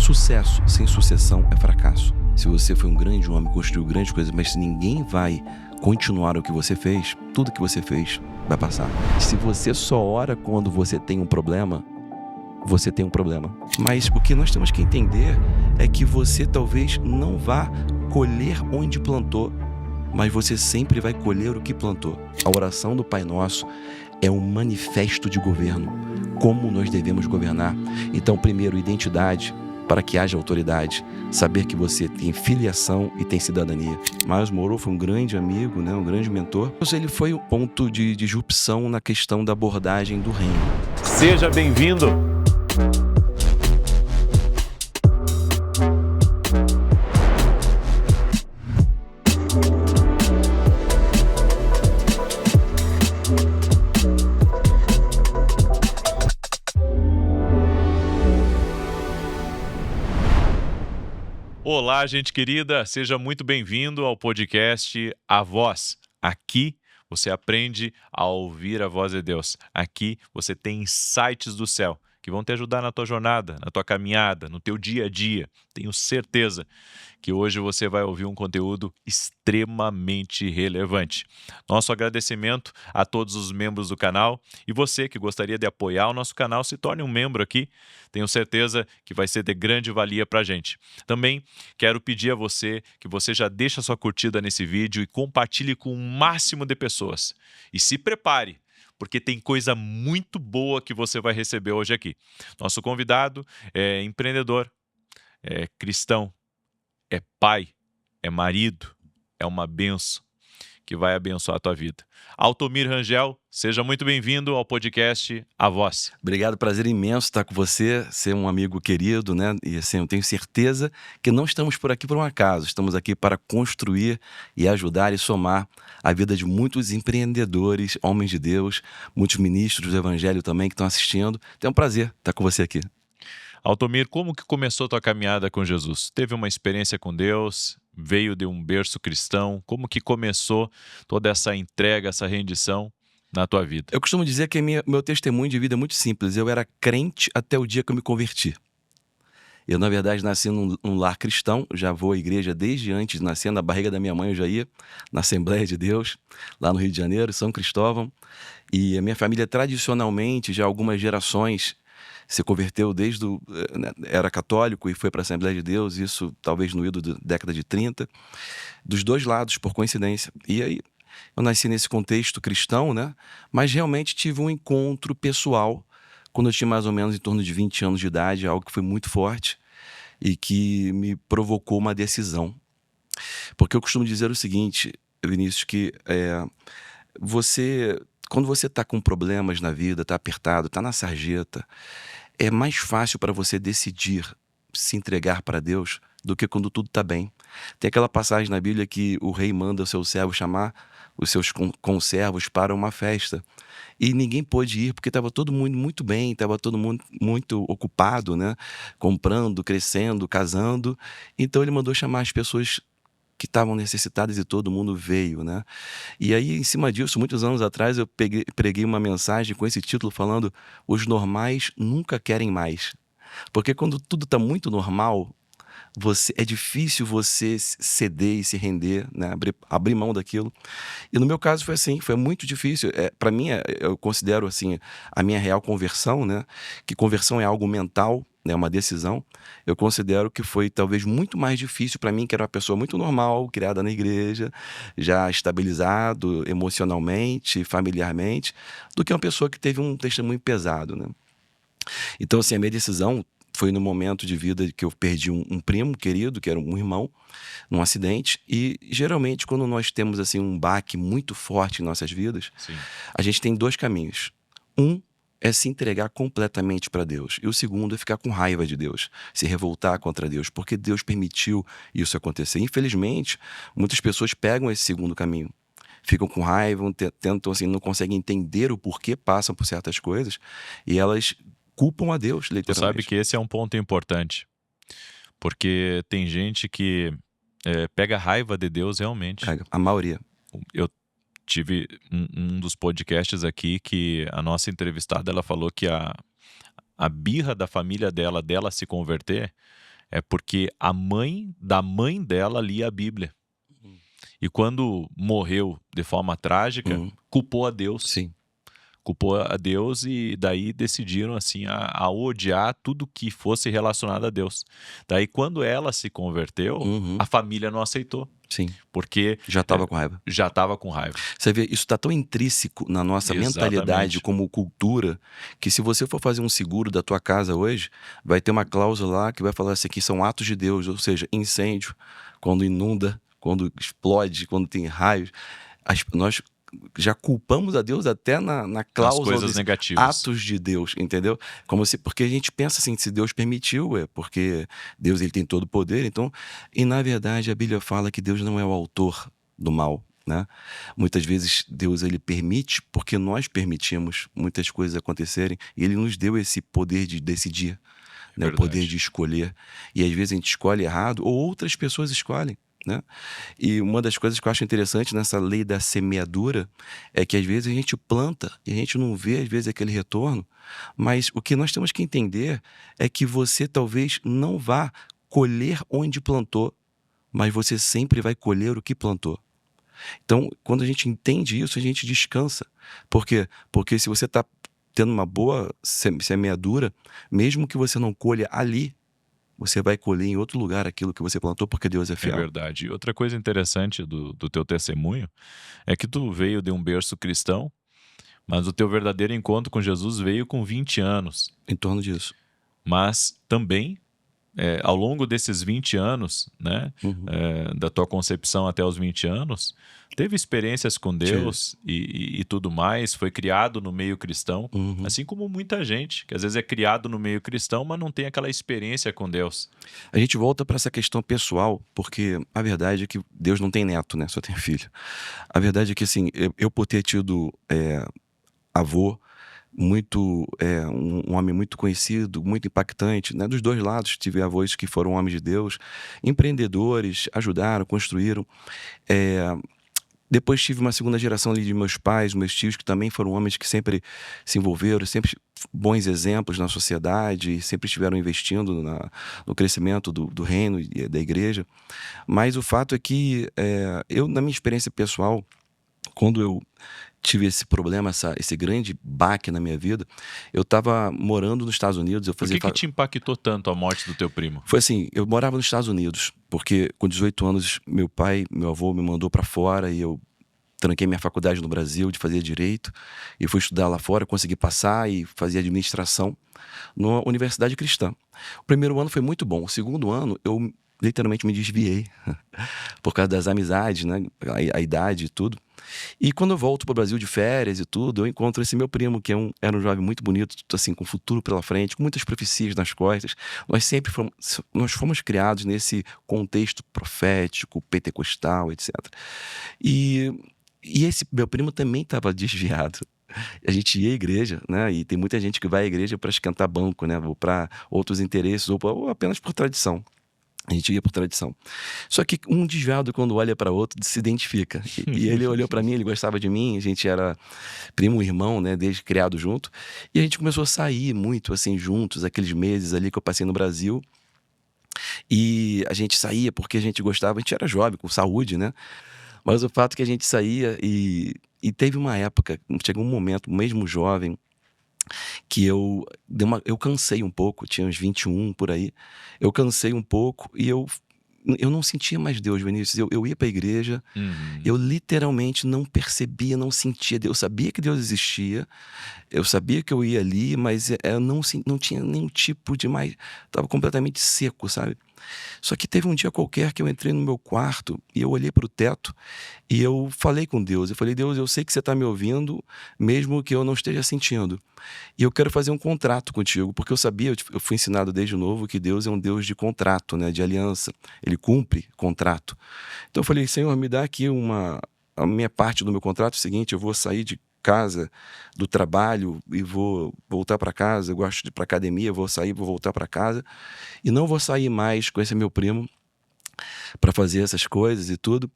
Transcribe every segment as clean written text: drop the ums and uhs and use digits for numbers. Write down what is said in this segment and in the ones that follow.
Sucesso sem sucessão é fracasso. Se você foi um grande homem, construiu grandes coisas, mas se ninguém vai continuar o que você fez, tudo que você fez vai passar. Se você só ora quando você tem um problema, você tem um problema. Mas o que nós temos que entender é que você talvez não vá colher onde plantou, mas você sempre vai colher o que plantou. A oração do Pai Nosso é um manifesto de governo, como nós devemos governar. Então, primeiro, identidade, para que haja autoridade, saber que você tem filiação e tem cidadania. Miles Monroe foi um grande amigo, né, um grande mentor. Ele foi um ponto de disrupção na questão da abordagem do reino. Seja bem-vindo! Olá, gente querida, seja muito bem-vindo ao podcast A Voz. Aqui você aprende a ouvir a voz de Deus. Aqui você tem insights do céu que vão te ajudar na tua jornada, na tua caminhada, no teu dia a dia. Tenho certeza que hoje você vai ouvir um conteúdo extremamente relevante. Nosso agradecimento a todos os membros do canal e você que gostaria de apoiar o nosso canal, se torne um membro aqui. Tenho certeza que vai ser de grande valia para a gente. Também quero pedir a você que você já deixe a sua curtida nesse vídeo e compartilhe com o máximo de pessoas. E se prepare, porque tem coisa muito boa que você vai receber hoje aqui. Nosso convidado é empreendedor, é cristão, é pai, é marido, é uma benção que vai abençoar a tua vida. Altomir Rangel, seja muito bem-vindo ao podcast A Voz. Obrigado, prazer imenso estar com você, ser um amigo querido, né? E assim, eu tenho certeza que não estamos por aqui por um acaso, estamos aqui para construir e ajudar e somar a vida de muitos empreendedores, homens de Deus, muitos ministros do Evangelho também que estão assistindo. Então é um prazer estar com você aqui. Altomir, como que começou a tua caminhada com Jesus? Teve uma experiência com Deus? Veio de um berço cristão? Como que começou toda essa entrega, essa rendição na tua vida? Eu costumo dizer que meu testemunho de vida é muito simples. Eu era crente até o dia que eu me converti. Eu, na verdade, nasci num lar cristão, já vou à igreja desde antes de nascer, na barriga da minha mãe eu já ia, na Assembleia de Deus, lá no Rio de Janeiro, São Cristóvão. E a minha família, tradicionalmente, já há algumas gerações, se converteu era católico e foi para a Assembleia de Deus, isso talvez no ido da década de 30, dos dois lados, por coincidência. E aí eu nasci nesse contexto cristão, né? Mas realmente tive um encontro pessoal quando eu tinha mais ou menos em torno de 20 anos de idade, algo que foi muito forte e que me provocou uma decisão. Porque eu costumo dizer o seguinte, Vinícius, que quando você está com problemas na vida, está apertado, está na sarjeta, é mais fácil para você decidir se entregar para Deus do que quando tudo está bem. Tem aquela passagem na Bíblia que o rei manda o seu servo chamar os seus conservos para uma festa. E ninguém pôde ir porque estava todo mundo muito bem, estava todo mundo muito ocupado, né? Comprando, crescendo, casando. Então ele mandou chamar as pessoas que estavam necessitadas e todo mundo veio, né? E aí, em cima disso, muitos anos atrás, eu preguei uma mensagem com esse título falando: os normais nunca querem mais. Porque quando tudo está muito normal, é difícil você ceder e se render, né? Abrir mão daquilo. E no meu caso foi assim, foi muito difícil. Para mim, eu considero assim, a minha real conversão, né? Que conversão é algo mental, né, uma decisão. Eu considero que foi talvez muito mais difícil para mim, que era uma pessoa muito normal, criada na igreja, já estabilizado emocionalmente, familiarmente, do que uma pessoa que teve um testemunho pesado, né? Então, assim, a minha decisão foi no momento de vida que eu perdi um primo querido, que era um irmão, num acidente. E geralmente, quando nós temos assim um baque muito forte em nossas vidas, Sim. a gente tem dois caminhos. Um é se entregar completamente para Deus. E o segundo é ficar com raiva de Deus, se revoltar contra Deus, porque Deus permitiu isso acontecer. Infelizmente, muitas pessoas pegam esse segundo caminho. Ficam com raiva, tentam assim, não conseguem entender o porquê passam por certas coisas, e elas culpam a Deus, Tu literalmente. sabe que esse é um ponto importante, porque tem gente que pega raiva de Deus realmente. A maioria. Eu tive um dos podcasts aqui que a nossa entrevistada ela falou que a birra da família dela se converter é porque a mãe da mãe dela lia a Bíblia. Hum. E quando morreu de forma trágica, culpou a Deus. Sim. Culpou a Deus e daí decidiram assim a odiar tudo que fosse relacionado a Deus. Daí quando ela se converteu, a família não aceitou, Sim. porque Já estava com raiva. já estava com raiva. Você vê, isso está tão intrínseco na nossa mentalidade Exatamente. como cultura, que se você for fazer um seguro da tua casa hoje, vai ter uma cláusula lá que vai falar assim, que são atos de Deus, ou seja, incêndio, quando inunda, quando explode, quando tem raios. Nós já culpamos a Deus até na Nas cláusula coisas desse negativas. atos de Deus, entendeu? Como se, porque a gente pensa assim, se Deus permitiu, é porque Deus ele tem todo o poder, então, e na verdade a Bíblia fala que Deus não é o autor do mal, né? Muitas vezes Deus ele permite porque nós permitimos muitas coisas acontecerem e ele nos deu esse poder de decidir, né? O poder Verdade. de escolher, e às vezes a gente escolhe errado ou outras pessoas escolhem, né? E uma das coisas que eu acho interessante nessa lei da semeadura é que às vezes a gente planta e a gente não vê às vezes aquele retorno, mas o que nós temos que entender é que você talvez não vá colher onde plantou, mas você sempre vai colher o que plantou. Então, quando a gente entende isso, a gente descansa. Por quê? Porque se você está tendo uma boa semeadura, mesmo que você não colha ali, você vai colher em outro lugar aquilo que você plantou, porque Deus é É fiel. verdade. E outra coisa interessante do teu testemunho é que tu veio de um berço cristão, mas o teu verdadeiro encontro com Jesus veio com 20 anos. Em torno disso. Mas também, ao longo desses 20 anos, né, da tua concepção até os 20 anos, teve experiências com Deus e tudo mais, foi criado no meio cristão, assim como muita gente, que às vezes é criado no meio cristão, mas não tem aquela experiência com Deus. A gente volta para essa questão pessoal, porque a verdade é que Deus não tem neto, né? Só tem filho. A verdade é que, assim, eu por ter tido avô, muito um homem muito conhecido, muito impactante, né? Dos dois lados, tive avós que foram homens de Deus, empreendedores, ajudaram, construíram. Depois tive uma segunda geração ali de meus pais, meus tios, que também foram homens que sempre se envolveram, sempre bons exemplos na sociedade, sempre estiveram investindo no crescimento do reino e da igreja. Mas o fato é que eu, na minha experiência pessoal, quando eu tive esse problema, esse grande baque na minha vida, eu estava morando nos Estados Unidos. Por que te impactou tanto a morte do teu primo? Foi assim, eu morava nos Estados Unidos, porque com 18 anos meu avô me mandou para fora e eu tranquei minha faculdade no Brasil de fazer direito e fui estudar lá fora, consegui passar e fazia administração numa universidade cristã. O primeiro ano foi muito bom, o segundo ano eu literalmente me desviei por causa das amizades, né, a idade e tudo. E quando eu volto para o Brasil de férias e tudo, eu encontro esse meu primo, que era um jovem muito bonito, assim, com futuro pela frente, com muitas profecias nas costas. Nós fomos criados nesse contexto profético, pentecostal, etc. E esse meu primo também estava desviado. A gente ia à igreja, né? E tem muita gente que vai à igreja para esquentar banco, né? Ou para outros interesses, ou apenas por tradição. A gente ia por tradição. Só que um desviado, quando olha para outro, se identifica. E ele olhou para mim, ele gostava de mim, a gente era primo e irmão, né, desde criado junto. E a gente começou a sair muito, assim, juntos, aqueles meses ali que eu passei no Brasil. E a gente saía porque a gente gostava, a gente era jovem, com saúde, né? Mas o fato é que a gente saía e teve uma época, chegou um momento, mesmo jovem, que eu cansei um pouco, tinha uns 21 por aí, eu cansei um pouco e eu não sentia mais Deus, Vinícius. Eu ia para a igreja, eu literalmente não percebia, não sentia Deus. Eu sabia que Deus existia, eu sabia que eu ia ali, mas eu não tinha nenhum tipo de mais... Estava completamente seco, sabe? Só que teve um dia qualquer que eu entrei no meu quarto e eu olhei para o teto e eu falei com Deus. Eu falei, Deus, eu sei que você está me ouvindo, mesmo que eu não esteja sentindo. E eu quero fazer um contrato contigo, porque eu sabia, eu fui ensinado desde novo que Deus é um Deus de contrato, né, de aliança. Ele cumpre contrato. Então eu falei, Senhor, me dá aqui a minha parte do meu contrato é o seguinte, eu vou sair de casa, do trabalho e vou voltar para casa, eu gosto de ir para academia, vou sair, vou voltar para casa e não vou sair mais com esse meu primo para fazer essas coisas e tudo.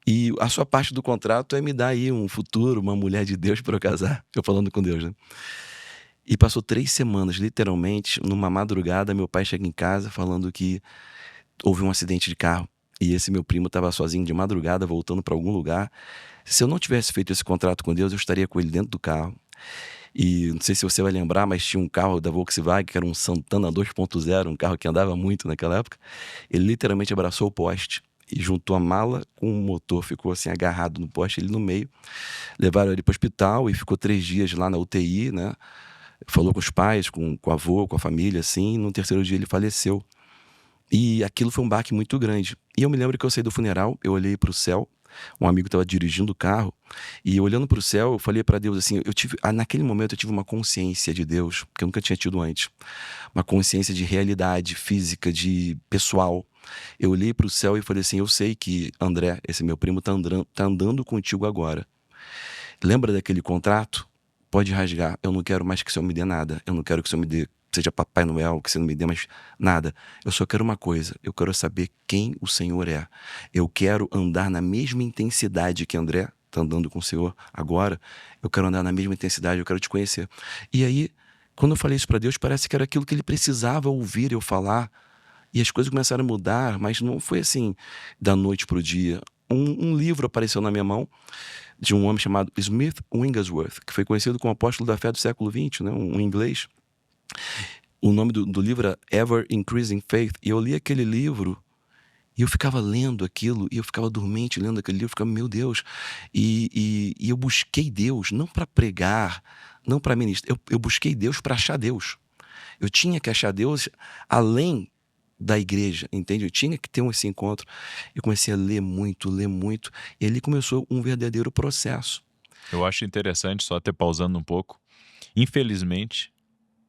E a sua parte do contrato é me dar aí um futuro, uma mulher de Deus para eu casar. Eu falando com Deus, né? E passou 3 semanas, literalmente, numa madrugada, meu pai chega em casa falando que houve um acidente de carro. E esse meu primo estava sozinho de madrugada, voltando para algum lugar. Se eu não tivesse feito esse contrato com Deus, eu estaria com ele dentro do carro. E não sei se você vai lembrar, mas tinha um carro da Volkswagen, que era um Santana 2.0, um carro que andava muito naquela época. Ele literalmente abraçou o poste e juntou a mala com o motor, ficou assim agarrado no poste, ele no meio. Levaram ele para o hospital e ficou 3 dias lá na UTI, né? Falou com os pais, com o avô, com a família, assim. E no 3º dia ele faleceu. E aquilo foi um baque muito grande. E eu me lembro que eu saí do funeral, eu olhei para o céu, um amigo estava dirigindo o carro, e olhando para o céu, eu falei para Deus assim, naquele momento eu tive uma consciência de Deus, que eu nunca tinha tido antes. Uma consciência de realidade física, de pessoal. Eu olhei para o céu e falei assim, eu sei que André, esse meu primo, tá andando contigo agora. Lembra daquele contrato? Pode rasgar. Eu não quero mais que o Senhor me dê nada. Eu não quero que o Senhor me dê, seja Papai Noel, que você não me dê mais nada. Eu só quero uma coisa. Eu quero saber quem o Senhor é. Eu quero andar na mesma intensidade que André está andando com o Senhor agora. Eu quero andar na mesma intensidade. Eu quero te conhecer. E aí, quando eu falei isso para Deus, parece que era aquilo que ele precisava ouvir eu falar. E as coisas começaram a mudar, mas não foi assim da noite para o dia. Um livro apareceu na minha mão de um homem chamado Smith Wigglesworth, que foi conhecido como apóstolo da fé do século XX, né? Um inglês. O nome do livro era Ever Increasing Faith. E eu li aquele livro e eu ficava lendo aquilo, e eu ficava dormente lendo aquele livro, ficava, meu Deus. E eu busquei Deus, não para pregar, não para ministrar, eu busquei Deus para achar Deus. Eu tinha que achar Deus além da igreja, entende? Eu tinha que ter esse encontro. Eu comecei a ler muito, e ali começou um verdadeiro processo. Eu acho interessante, só até pausando um pouco, infelizmente,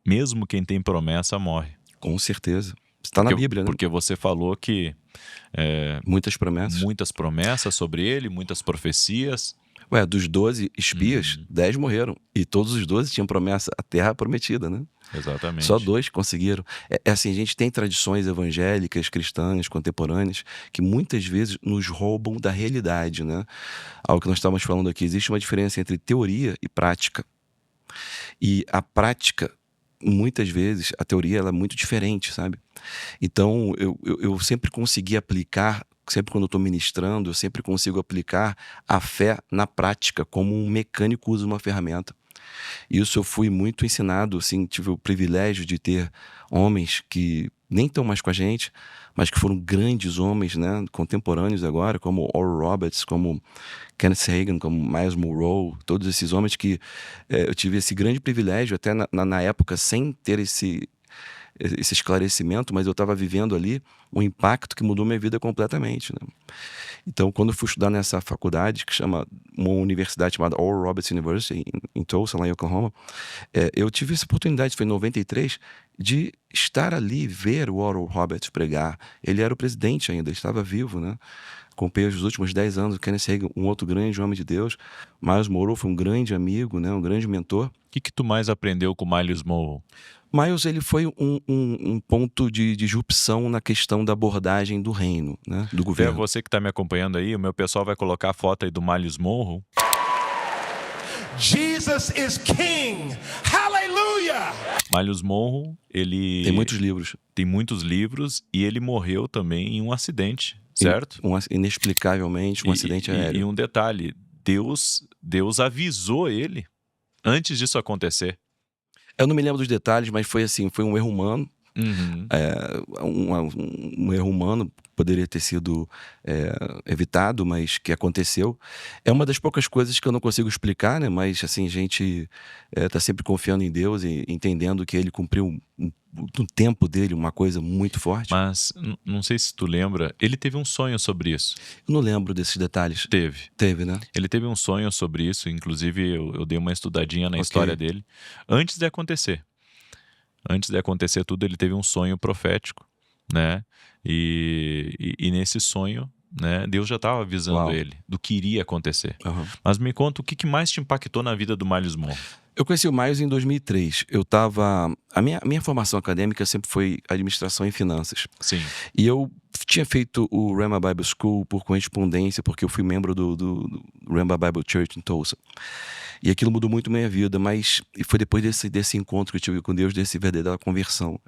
mesmo quem tem promessa morre. Com certeza. Está na Bíblia, né? Porque você falou que muitas promessas sobre ele, muitas profecias. Ué, dos 12 espias, 10 morreram. E todos os 12 tinham promessa, a terra prometida, né? Exatamente. Só 2 conseguiram. É assim, a gente tem tradições evangélicas, cristãs, contemporâneas, que muitas vezes nos roubam da realidade, né? Algo que nós estávamos falando aqui, existe uma diferença entre teoria e prática. E a prática, muitas vezes, a teoria ela é muito diferente, sabe? Então, eu sempre consegui aplicar, sempre quando eu estou ministrando, eu sempre consigo aplicar a fé na prática, como um mecânico usa uma ferramenta. Isso eu fui muito ensinado, assim, tive o privilégio de ter homens que nem estão mais com a gente, mas que foram grandes homens, né, contemporâneos agora, como Oral Roberts, como Kenneth Hagin, como Miles Monroe, todos esses homens que eu tive esse grande privilégio, até na época, sem ter esse esclarecimento, mas eu estava vivendo ali um impacto que mudou minha vida completamente, né? Então, quando eu fui estudar nessa faculdade, que chama uma universidade chamada Oral Roberts University, em Tulsa, lá em Oklahoma, eu tive essa oportunidade, foi em 93, de estar ali, ver o Oral Roberts pregar. Ele era o presidente ainda, estava vivo, né? Acompanhei os últimos 10 anos, o Kenneth Hagin, um outro grande homem de Deus. Miles Monroe foi um grande amigo, né? Um grande mentor. O que tu mais aprendeu com Miles Monroe? Miles, ele foi um ponto de disrupção na questão da abordagem do reino, né, do governo. Você que está me acompanhando aí, o meu pessoal vai colocar a foto aí do Miles Monroe. Jesus is King. Hallelujah! Miles Monroe, ele tem muitos livros. Tem muitos livros e ele morreu também em um acidente, certo? Inexplicavelmente, um acidente aéreo. E um detalhe, Deus avisou ele antes disso acontecer. Eu não me lembro dos detalhes, mas foi assim, foi um erro humano. Uhum. Um erro humano poderia ter sido evitado, mas que aconteceu. É uma das poucas coisas que eu não consigo explicar, né? Mas assim, a gente tá sempre confiando em Deus e entendendo que Ele cumpriu no tempo dele uma coisa muito forte. Mas não sei se tu lembra, ele teve um sonho sobre isso. Eu não lembro desses detalhes. Teve, né? Ele teve um sonho sobre isso, inclusive eu dei uma estudadinha na história dele antes de acontecer. Antes de acontecer tudo, ele teve um sonho profético, né? E nesse sonho, né, Deus já estava avisando ele do que iria acontecer. Uhum. Mas me conta, o que mais te impactou na vida do Miles Monroe? Eu conheci o Miles em 2003. A minha formação acadêmica sempre foi administração e finanças. Sim. E eu tinha feito o Rhema Bible School por correspondência, porque eu fui membro do Rhema Bible Church em Tulsa. E aquilo mudou muito minha vida, mas foi depois desse encontro que eu tive com Deus, desse verdadeira conversão.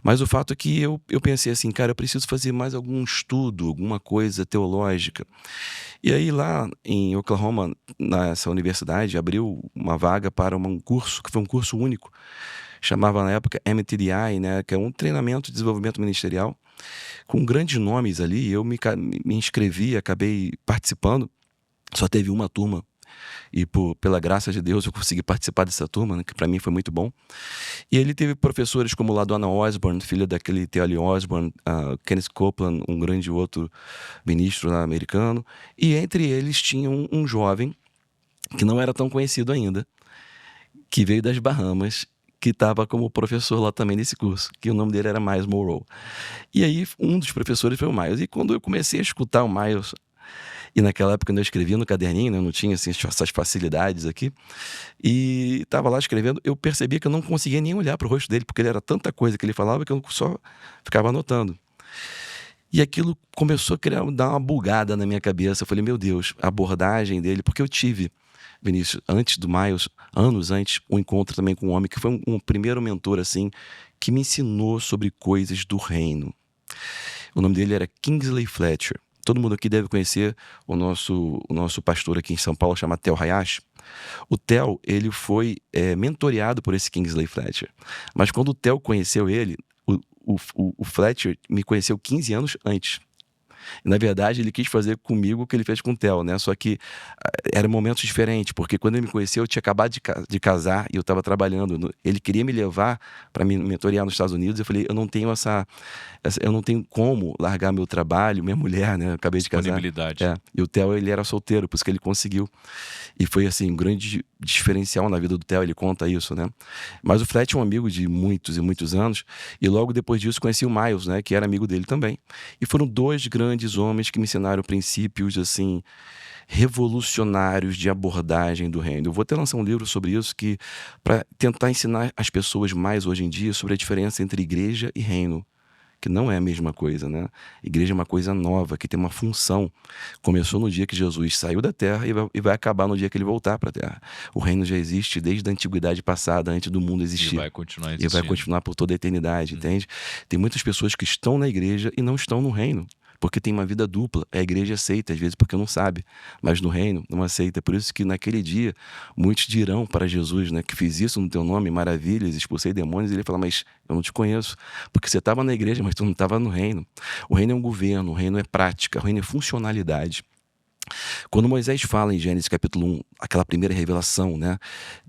Mas o fato é que eu pensei assim, cara, eu preciso fazer mais algum estudo, alguma coisa teológica. E aí lá em Oklahoma, nessa universidade, abriu uma vaga para um curso, que foi um curso único, chamava na época MTDI, né, que é um treinamento de desenvolvimento ministerial, com grandes nomes ali. Eu me inscrevi, acabei participando, só teve uma turma. E pela graça de Deus eu consegui participar dessa turma, né, que para mim foi muito bom. E ele teve professores como lá Donna Osborne, filha daquele T.L. Osborne, Kenneth Copeland, um grande outro ministro lá, americano. E entre eles tinha um jovem, que não era tão conhecido ainda, que veio das Bahamas, que estava como professor lá também nesse curso, que o nome dele era Miles Monroe. E aí um dos professores foi o Miles. E quando eu comecei a escutar o Miles, e naquela época eu escrevia no caderninho, né? Eu não tinha assim, essas facilidades aqui, e estava lá escrevendo, eu percebia que eu não conseguia nem olhar para o rosto dele, porque ele era tanta coisa que ele falava que eu só ficava anotando. E aquilo começou a dar uma bugada na minha cabeça. Eu falei, meu Deus, a abordagem dele, porque eu tive, Vinícius, antes do Miles, anos antes, um encontro também com um homem que foi um primeiro mentor assim, que me ensinou sobre coisas do reino. O nome dele era Kingsley Fletcher. Todo mundo aqui deve conhecer o nosso pastor aqui em São Paulo, chama Theo Hayashi. O Theo, ele foi mentoreado por esse Kingsley Fletcher. Mas quando o Theo conheceu ele, o Fletcher me conheceu 15 anos antes. E, na verdade, ele quis fazer comigo o que ele fez com o Theo, né? Só que eram momentos diferentes, porque quando ele me conheceu, eu tinha acabado de casar e eu estava trabalhando. Ele queria me levar para me mentorear nos Estados Unidos. Eu falei, eu não tenho eu não tenho como largar meu trabalho, minha mulher, né? Eu acabei de casar. Disponibilidade. E o Theo, ele era solteiro, por isso que ele conseguiu. E foi, assim, um grande diferencial na vida do Theo, ele conta isso, né? Mas o Fletcher é um amigo de muitos e muitos anos, e logo depois disso conheci o Miles, né? Que era amigo dele também. E foram dois grandes homens que me ensinaram princípios, assim, revolucionários de abordagem do reino. Eu vou até lançar um livro sobre isso, para tentar ensinar as pessoas mais hoje em dia sobre a diferença entre igreja e reino, que não é a mesma coisa, né? Igreja é uma coisa nova, que tem uma função. Começou no dia que Jesus saiu da terra e vai acabar no dia que ele voltar para a terra. O reino já existe desde a antiguidade passada, antes do mundo existir. E vai continuar E existindo. vai continuar por toda a eternidade, entende? Tem muitas pessoas que estão na igreja e não estão no reino, porque tem uma vida dupla. A igreja aceita, às vezes, porque não sabe, mas no reino não aceita. Por isso que naquele dia, muitos dirão para Jesus, né, que fiz isso no teu nome, maravilhas, expulsei demônios, e ele fala, mas eu não te conheço, porque você estava na igreja, mas tu não estava no reino. O reino é um governo, o reino é prática, o reino é funcionalidade. Quando Moisés fala em Gênesis capítulo 1, aquela primeira revelação, né,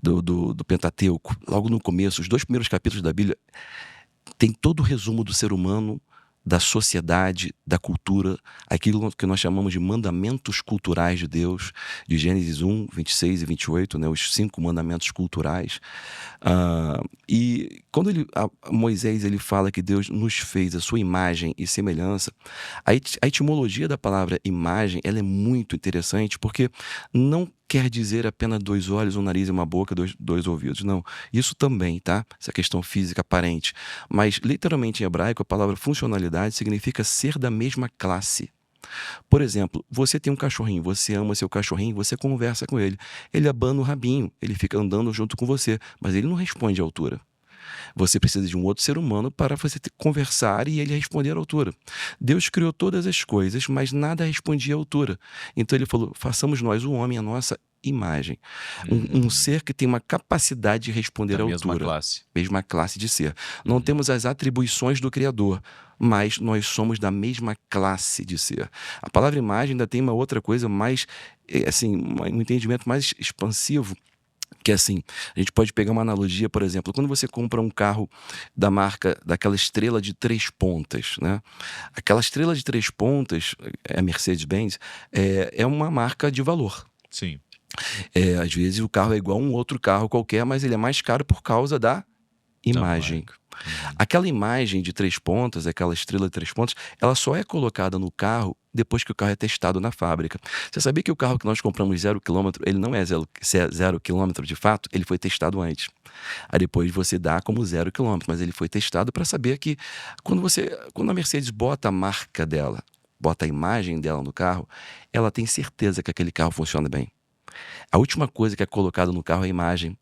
do Pentateuco, logo no começo, os 2 primeiros capítulos da Bíblia, tem todo o resumo do ser humano, da sociedade, da cultura, aquilo que nós chamamos de mandamentos culturais de Deus, de Gênesis 1, 26 e 28, né, os 5 mandamentos culturais. E quando Moisés ele fala que Deus nos fez a sua imagem e semelhança, a etimologia da palavra imagem ela é muito interessante, porque não quer dizer apenas 2 olhos, um nariz e uma boca, dois ouvidos. Não, isso também, tá? Essa questão física aparente. Mas, literalmente em hebraico, a palavra funcionalidade significa ser da mesma classe. Por exemplo, você tem um cachorrinho, você ama seu cachorrinho, você conversa com ele. Ele abana o rabinho, ele fica andando junto com você, mas ele não responde à altura. Você precisa de um outro ser humano para você conversar e ele responder à altura. Deus criou todas as coisas, mas nada respondia à altura. Então ele falou, façamos nós o homem a nossa imagem. Um ser que tem uma capacidade de responder à altura. Mesma classe. Mesma classe de ser. Não temos as atribuições do Criador, mas nós somos da mesma classe de ser. A palavra imagem ainda tem uma outra coisa mais, assim, um entendimento mais expansivo, que assim, a gente pode pegar uma analogia, por exemplo, quando você compra um carro da marca, daquela estrela de 3 pontas, né? Aquela estrela de 3 pontas, a Mercedes-Benz, é uma marca de valor. Sim. Às vezes o carro é igual a um outro carro qualquer, mas ele é mais caro por causa da imagem. Aquela imagem de 3 pontas, aquela estrela de 3 pontas, ela só é colocada no carro depois que o carro é testado na fábrica. Você sabia que o carro que nós compramos 0 quilômetro, ele não é 0 quilômetro de fato? Ele foi testado antes. Aí depois você dá como 0 quilômetro, mas ele foi testado para saber que quando a Mercedes bota a marca dela, bota a imagem dela no carro, ela tem certeza que aquele carro funciona bem. A última coisa que é colocada no carro é a imagem.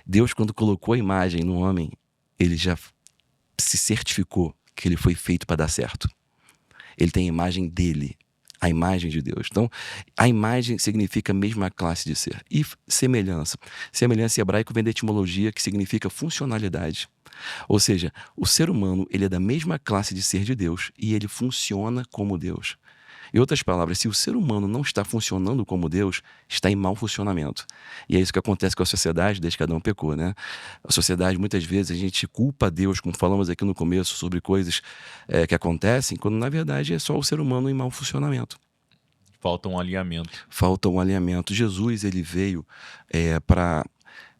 Deus, quando colocou a imagem no homem, ele já se certificou que ele foi feito para dar certo. Ele tem a imagem dele, a imagem de Deus. Então, a imagem significa a mesma classe de ser. E semelhança. Semelhança em hebraico vem da etimologia, que significa funcionalidade. Ou seja, o ser humano, ele é da mesma classe de ser de Deus e ele funciona como Deus. Em outras palavras, se o ser humano não está funcionando como Deus, está em mau funcionamento. E é isso que acontece com a sociedade desde que Adão pecou, né? A sociedade, muitas vezes, a gente culpa Deus, como falamos aqui no começo, sobre coisas que acontecem, quando na verdade é só o ser humano em mau funcionamento. Falta um alinhamento. Falta um alinhamento. Jesus, ele veio para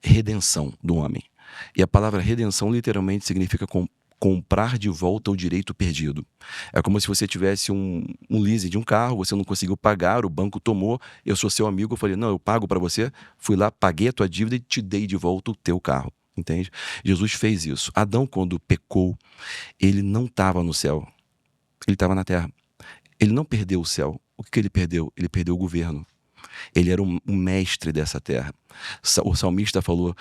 redenção do homem. E a palavra redenção literalmente significa comprar de volta o direito perdido. É como se você tivesse um leasing de um carro, você não conseguiu pagar, o banco tomou, eu sou seu amigo, eu falei, não, eu pago para você, fui lá, paguei a tua dívida e te dei de volta o teu carro, entende? Jesus fez isso. Adão, quando pecou, ele não estava no céu, ele estava na terra. Ele não perdeu o céu. O que ele perdeu? Ele perdeu o governo. Ele era um mestre dessa terra. O salmista falou,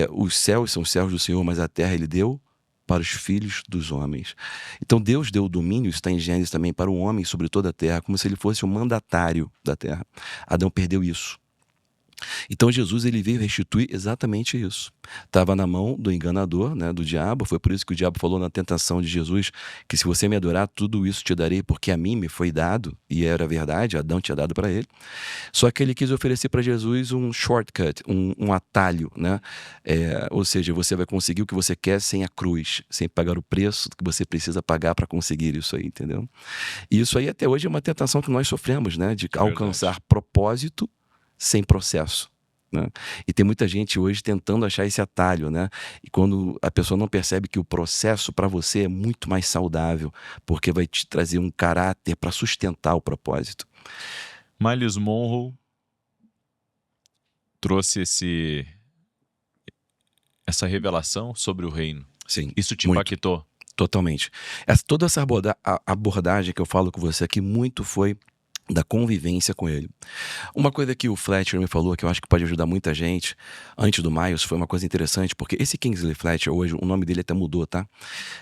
os céus são os céus do Senhor, mas a terra ele deu para os filhos dos homens. Então Deus deu o domínio, isso está em Gênesis também, para o homem sobre toda a terra, como se ele fosse o mandatário da terra. Adão perdeu isso. Então Jesus, ele veio restituir exatamente isso. Estava na mão do enganador, né, do diabo. Foi por isso que o diabo falou na tentação de Jesus que se você me adorar, tudo isso te darei, porque a mim me foi dado, e era verdade, Adão tinha dado para ele. Só que ele quis oferecer para Jesus um shortcut, um atalho, né? Ou seja, você vai conseguir o que você quer sem a cruz, sem pagar o preço que você precisa pagar para conseguir isso aí, entendeu? E isso aí até hoje é uma tentação que nós sofremos, né? De alcançar propósito sem processo, né? E tem muita gente hoje tentando achar esse atalho, né? E quando a pessoa não percebe que o processo para você é muito mais saudável, porque vai te trazer um caráter para sustentar o propósito. Myles Munroe trouxe essa revelação sobre o reino. Sim, Isso te muito. impactou? Totalmente. Toda essa abordagem que eu falo com você aqui muito foi da convivência com ele. Uma coisa que o Fletcher me falou, que eu acho que pode ajudar muita gente, antes do Myles, foi uma coisa interessante, porque esse Kingsley Fletcher, hoje, o nome dele até mudou, tá?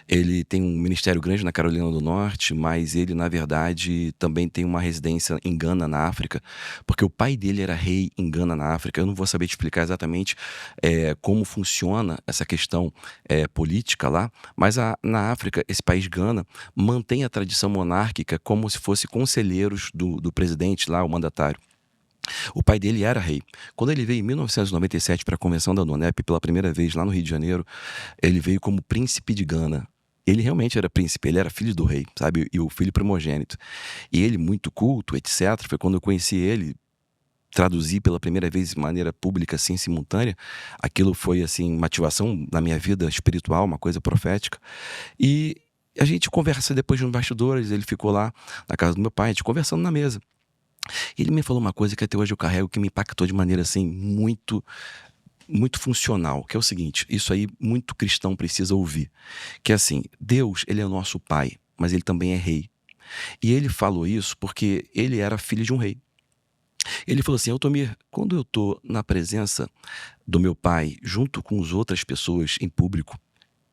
Ele tem um ministério grande na Carolina do Norte, mas ele, na verdade, também tem uma residência em Gana, na África, porque o pai dele era rei em Gana, na África. Eu não vou saber te explicar exatamente como funciona essa questão política lá, mas na África, esse país Gana mantém a tradição monárquica como se fosse conselheiros do presidente lá, o mandatário. O pai dele era rei. Quando ele veio em 1997 para a convenção da ONEP pela primeira vez lá no Rio de Janeiro, ele veio como príncipe de Gana. Ele realmente era príncipe, ele era filho do rei, sabe? E o filho primogênito. E ele, muito culto, etc. Foi quando eu conheci ele, traduzi pela primeira vez de maneira pública, assim, simultânea. Aquilo foi, assim, uma ativação na minha vida espiritual, uma coisa profética. E a gente conversa depois nos bastidores, ele ficou lá na casa do meu pai, a gente conversando na mesa. Ele me falou uma coisa que até hoje eu carrego, que me impactou de maneira assim muito funcional, que é o seguinte, isso aí muito cristão precisa ouvir, que é assim, Deus, ele é o nosso pai, mas ele também é rei. E ele falou isso porque ele era filho de um rei. Ele falou assim, Altomir, quando eu estou na presença do meu pai, junto com as outras pessoas em público,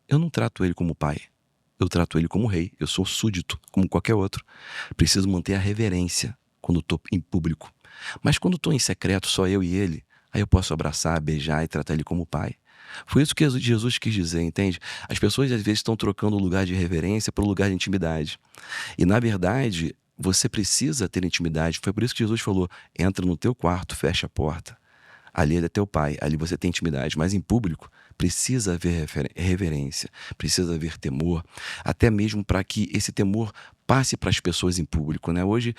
eu não trato ele como pai. Eu trato ele como rei, eu sou súdito, como qualquer outro. Preciso manter a reverência quando estou em público. Mas quando estou em secreto, só eu e ele, aí eu posso abraçar, beijar e tratar ele como pai. Foi isso que Jesus quis dizer, entende? As pessoas às vezes estão trocando o lugar de reverência para o lugar de intimidade. E na verdade, você precisa ter intimidade. Foi por isso que Jesus falou, entra no teu quarto, fecha a porta. Ali é teu pai, ali você tem intimidade, mas em público precisa haver reverência, precisa haver temor, até mesmo para que esse temor passe para as pessoas em público, né? Hoje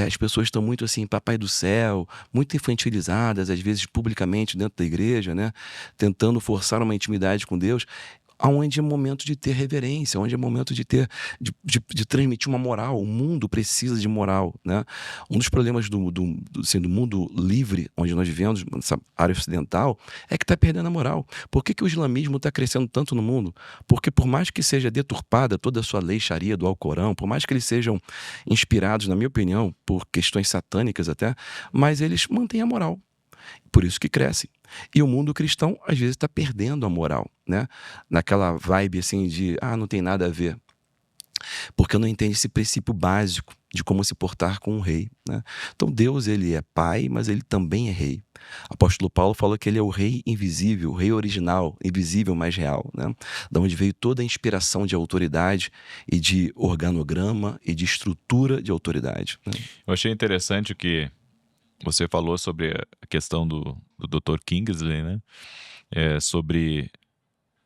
as pessoas estão muito assim, papai do céu, muito infantilizadas, às vezes publicamente dentro da igreja, né? Tentando forçar uma intimidade com Deus. onde é momento de ter reverência, onde é momento de ter, de transmitir uma moral. O mundo precisa de moral, né? Um dos problemas assim, do mundo livre, onde nós vivemos, nessa área ocidental, é que está perdendo a moral. Por que o islamismo está crescendo tanto no mundo? Porque por mais que seja deturpada toda a sua lei Sharia do Alcorão, por mais que eles sejam inspirados, na minha opinião, por questões satânicas até, mas eles mantêm a moral. Por isso que crescem. E o mundo cristão, às vezes, está perdendo a moral, né? Naquela vibe assim de, não tem nada a ver. Porque não entende esse princípio básico de como se portar com um rei, né? Então Deus, ele é pai, mas ele também é rei. O apóstolo Paulo fala que ele é o rei invisível, o rei original, invisível, mas real, né? Da onde veio toda a inspiração de autoridade e de organograma e de estrutura de autoridade, né? Eu achei interessante o que você falou sobre a questão do Dr. Kingsley, né? Sobre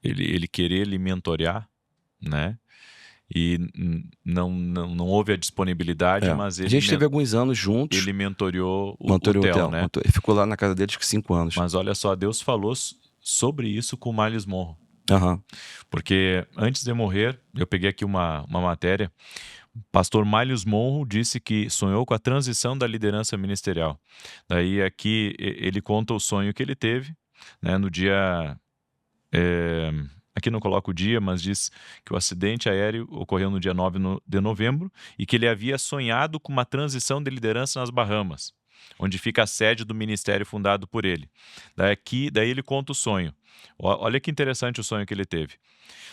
ele querer lhe mentorear, né? E não houve a disponibilidade, mas a gente teve alguns anos juntos. Ele mentoreou o Theo, né? Ele ficou lá na casa deles 5 anos. Mas olha só, Deus falou sobre isso com o Miles Monroe. Porque antes de morrer, eu peguei aqui uma matéria. Pastor Miles Monroe disse que sonhou com a transição da liderança ministerial. Daí aqui ele conta o sonho que ele teve, né, no dia... Aqui não coloca o dia, mas diz que o acidente aéreo ocorreu no dia 9 de novembro e que ele havia sonhado com uma transição de liderança nas Bahamas, onde fica a sede do ministério fundado por ele. Daí ele conta o sonho. Olha que interessante o sonho que ele teve.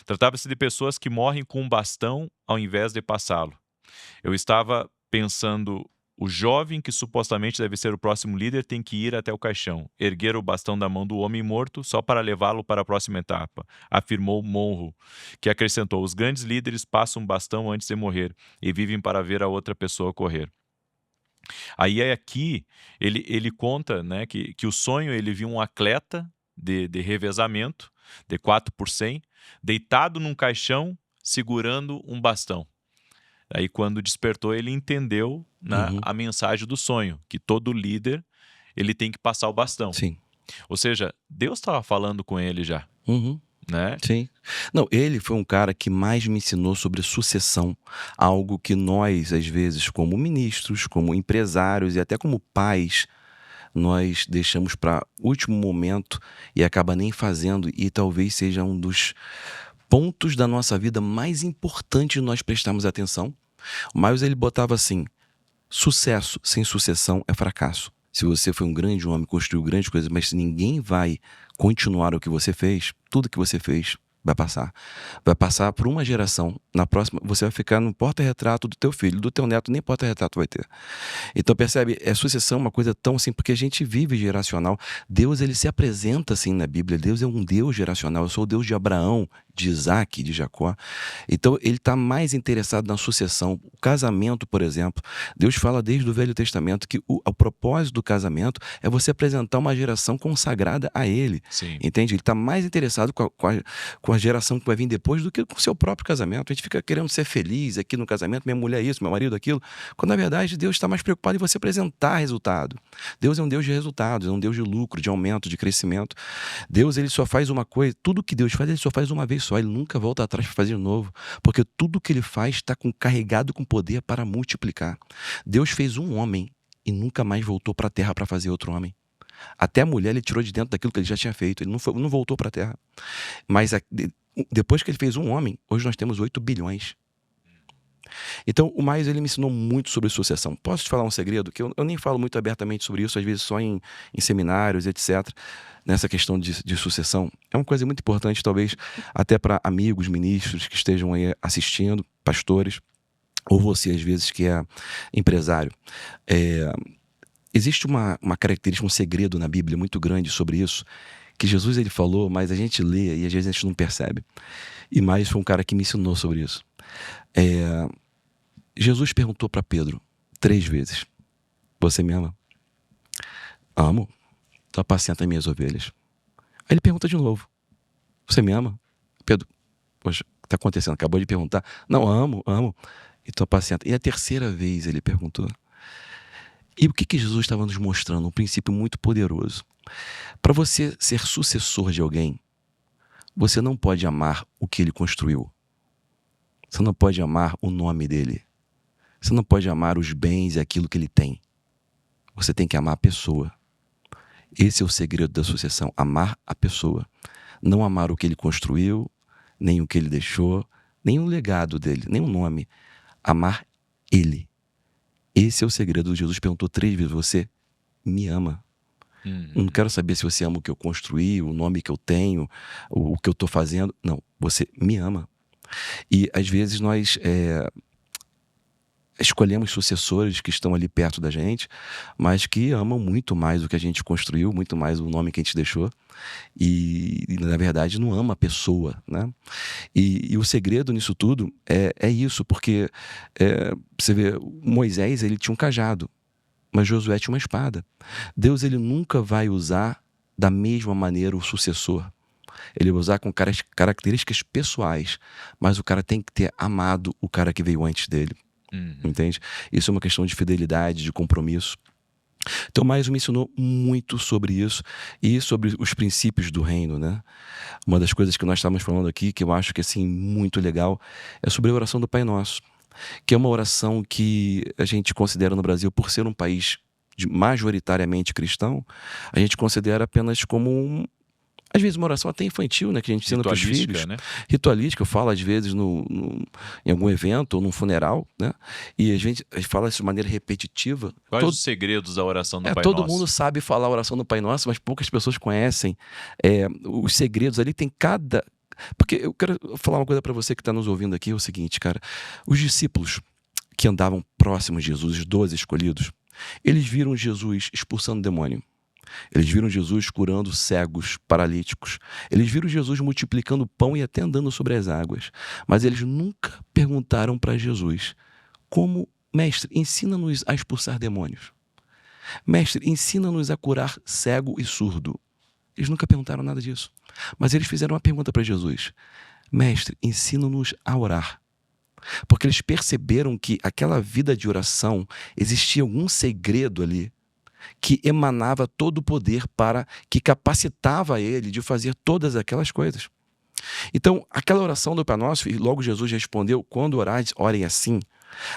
Tratava-se de pessoas que morrem com um bastão ao invés de passá-lo. Eu estava pensando, o jovem que supostamente deve ser o próximo líder tem que ir até o caixão, erguer o bastão da mão do homem morto só para levá-lo para a próxima etapa, afirmou Monroe, que acrescentou, os grandes líderes passam um bastão antes de morrer e vivem para ver a outra pessoa correr. Aí aqui ele conta, né, que o sonho, ele viu um atleta de revezamento, de 4x100, deitado num caixão, segurando um bastão. Aí quando despertou, ele entendeu, né, a mensagem do sonho, que todo líder ele tem que passar o bastão. Sim. Ou seja, Deus estava falando com ele já. Né? Sim. Não, ele foi um cara que mais me ensinou sobre sucessão, algo que nós, às vezes, como ministros, como empresários e até como pais, nós deixamos para último momento e acaba nem fazendo, e talvez seja um dos pontos da nossa vida mais importantes de nós prestarmos atenção. O Miles, ele botava assim, sucesso sem sucessão é fracasso. Se você foi um grande homem, construiu grandes coisas, mas se ninguém vai continuar o que você fez, tudo que você fez vai passar. Vai passar por uma geração. Na próxima, você vai ficar no porta-retrato do teu filho, do teu neto, nem porta-retrato vai ter. Então, percebe? Sucessão é uma coisa tão assim, porque a gente vive geracional. Deus, ele se apresenta assim na Bíblia. Deus é um Deus geracional. Eu sou o Deus de Abraão, de Isaac, de Jacó. Então, ele está mais interessado na sucessão. O casamento, por exemplo, Deus fala desde o Velho Testamento que o propósito do casamento é você apresentar uma geração consagrada a ele. Sim. Entende? Ele está mais interessado com a geração que vai vir depois do que com o seu próprio casamento. A gente fica querendo ser feliz aqui no casamento, minha mulher isso, meu marido aquilo, quando na verdade Deus está mais preocupado em você apresentar resultado. Deus é um Deus de resultados, é um Deus de lucro, de aumento, de crescimento. Deus, ele só faz uma coisa, tudo que Deus faz, ele só faz uma vez só, ele nunca volta atrás para fazer de novo, porque tudo que ele faz está carregado com poder para multiplicar. Deus fez um homem e nunca mais voltou para a terra para fazer outro homem. Até a mulher ele tirou de dentro daquilo que ele já tinha feito, ele não voltou para a terra. Mas depois que ele fez um homem, hoje nós temos 8 bilhões. Então o Miles, ele me ensinou muito sobre sucessão. Posso te falar um segredo? Que eu nem falo muito abertamente sobre isso, às vezes só em seminários, etc. Nessa questão de sucessão. É uma coisa muito importante, talvez até para amigos, ministros que estejam aí assistindo, pastores, ou você às vezes que é empresário. Existe uma característica, um segredo na Bíblia muito grande sobre isso, que Jesus ele falou, mas a gente lê e às vezes a gente não percebe. E mais foi um cara que me ensinou sobre isso. Jesus perguntou para Pedro 3 vezes: você me ama? Amo. Então apacenta minhas ovelhas. Aí ele pergunta de novo: você me ama? Pedro, poxa, o que está acontecendo? Acabou de perguntar. Não, amo. Então apacenta. E a 3ª vez ele perguntou. E o que Jesus estava nos mostrando? Um princípio muito poderoso. Para você ser sucessor de alguém, Você não pode amar o que ele construiu. Você não pode amar o nome dele. Você não pode amar os bens e aquilo que ele tem. Você tem que amar a pessoa. Esse é o segredo da sucessão, amar a pessoa. Não amar o que ele construiu, nem o que ele deixou, nem o legado dele, nem o nome. Amar ele. Esse é o segredo. Jesus perguntou 3 vezes, você me ama? Não quero saber se você ama o que eu construí, o nome que eu tenho, o que eu estou fazendo. Não, você me ama. E às vezes nós escolhemos sucessores que estão ali perto da gente, mas que amam muito mais o que a gente construiu, muito mais o nome que a gente deixou, e na verdade não ama a pessoa, né? E o segredo nisso tudo é isso, porque você vê, Moisés, ele tinha um cajado, mas Josué tinha uma espada. Deus, ele nunca vai usar da mesma maneira o sucessor. Ele vai usar com características pessoais, mas o cara tem que ter amado o cara que veio antes dele. Entende? Isso é uma questão de fidelidade, de compromisso. Então, mais me ensinou muito sobre isso e sobre os princípios do reino, né? Uma das coisas que nós estávamos falando aqui, que eu acho que assim muito legal, é sobre a oração do Pai Nosso, que é uma oração que a gente considera no Brasil, por ser um país majoritariamente cristão, a gente considera apenas como às vezes uma oração até infantil, né, que a gente ensina para os filhos. Né? Ritualística, eu falo às vezes em algum evento ou num funeral, né? E a gente fala isso de maneira repetitiva. Quais os segredos da oração do Pai Nosso? Todo mundo sabe falar a oração do Pai Nosso, mas poucas pessoas conhecem os segredos. Ali tem cada... Porque eu quero falar uma coisa para você que está nos ouvindo aqui, é o seguinte, cara. Os discípulos que andavam próximos de Jesus, os 12 escolhidos, eles viram Jesus expulsando demônio. Eles viram Jesus curando cegos, paralíticos. Eles viram Jesus multiplicando pão e até andando sobre as águas. Mas eles nunca perguntaram para Jesus como, mestre, ensina-nos a expulsar demônios. Mestre, ensina-nos a curar cego e surdo. Eles nunca perguntaram nada disso. Mas eles fizeram uma pergunta para Jesus. Mestre, ensina-nos a orar. Porque eles perceberam que aquela vida de oração, existia algum segredo ali que emanava todo o poder que capacitava ele de fazer todas aquelas coisas. Então, aquela oração do Pai Nosso, e logo Jesus respondeu, quando orares, orem assim.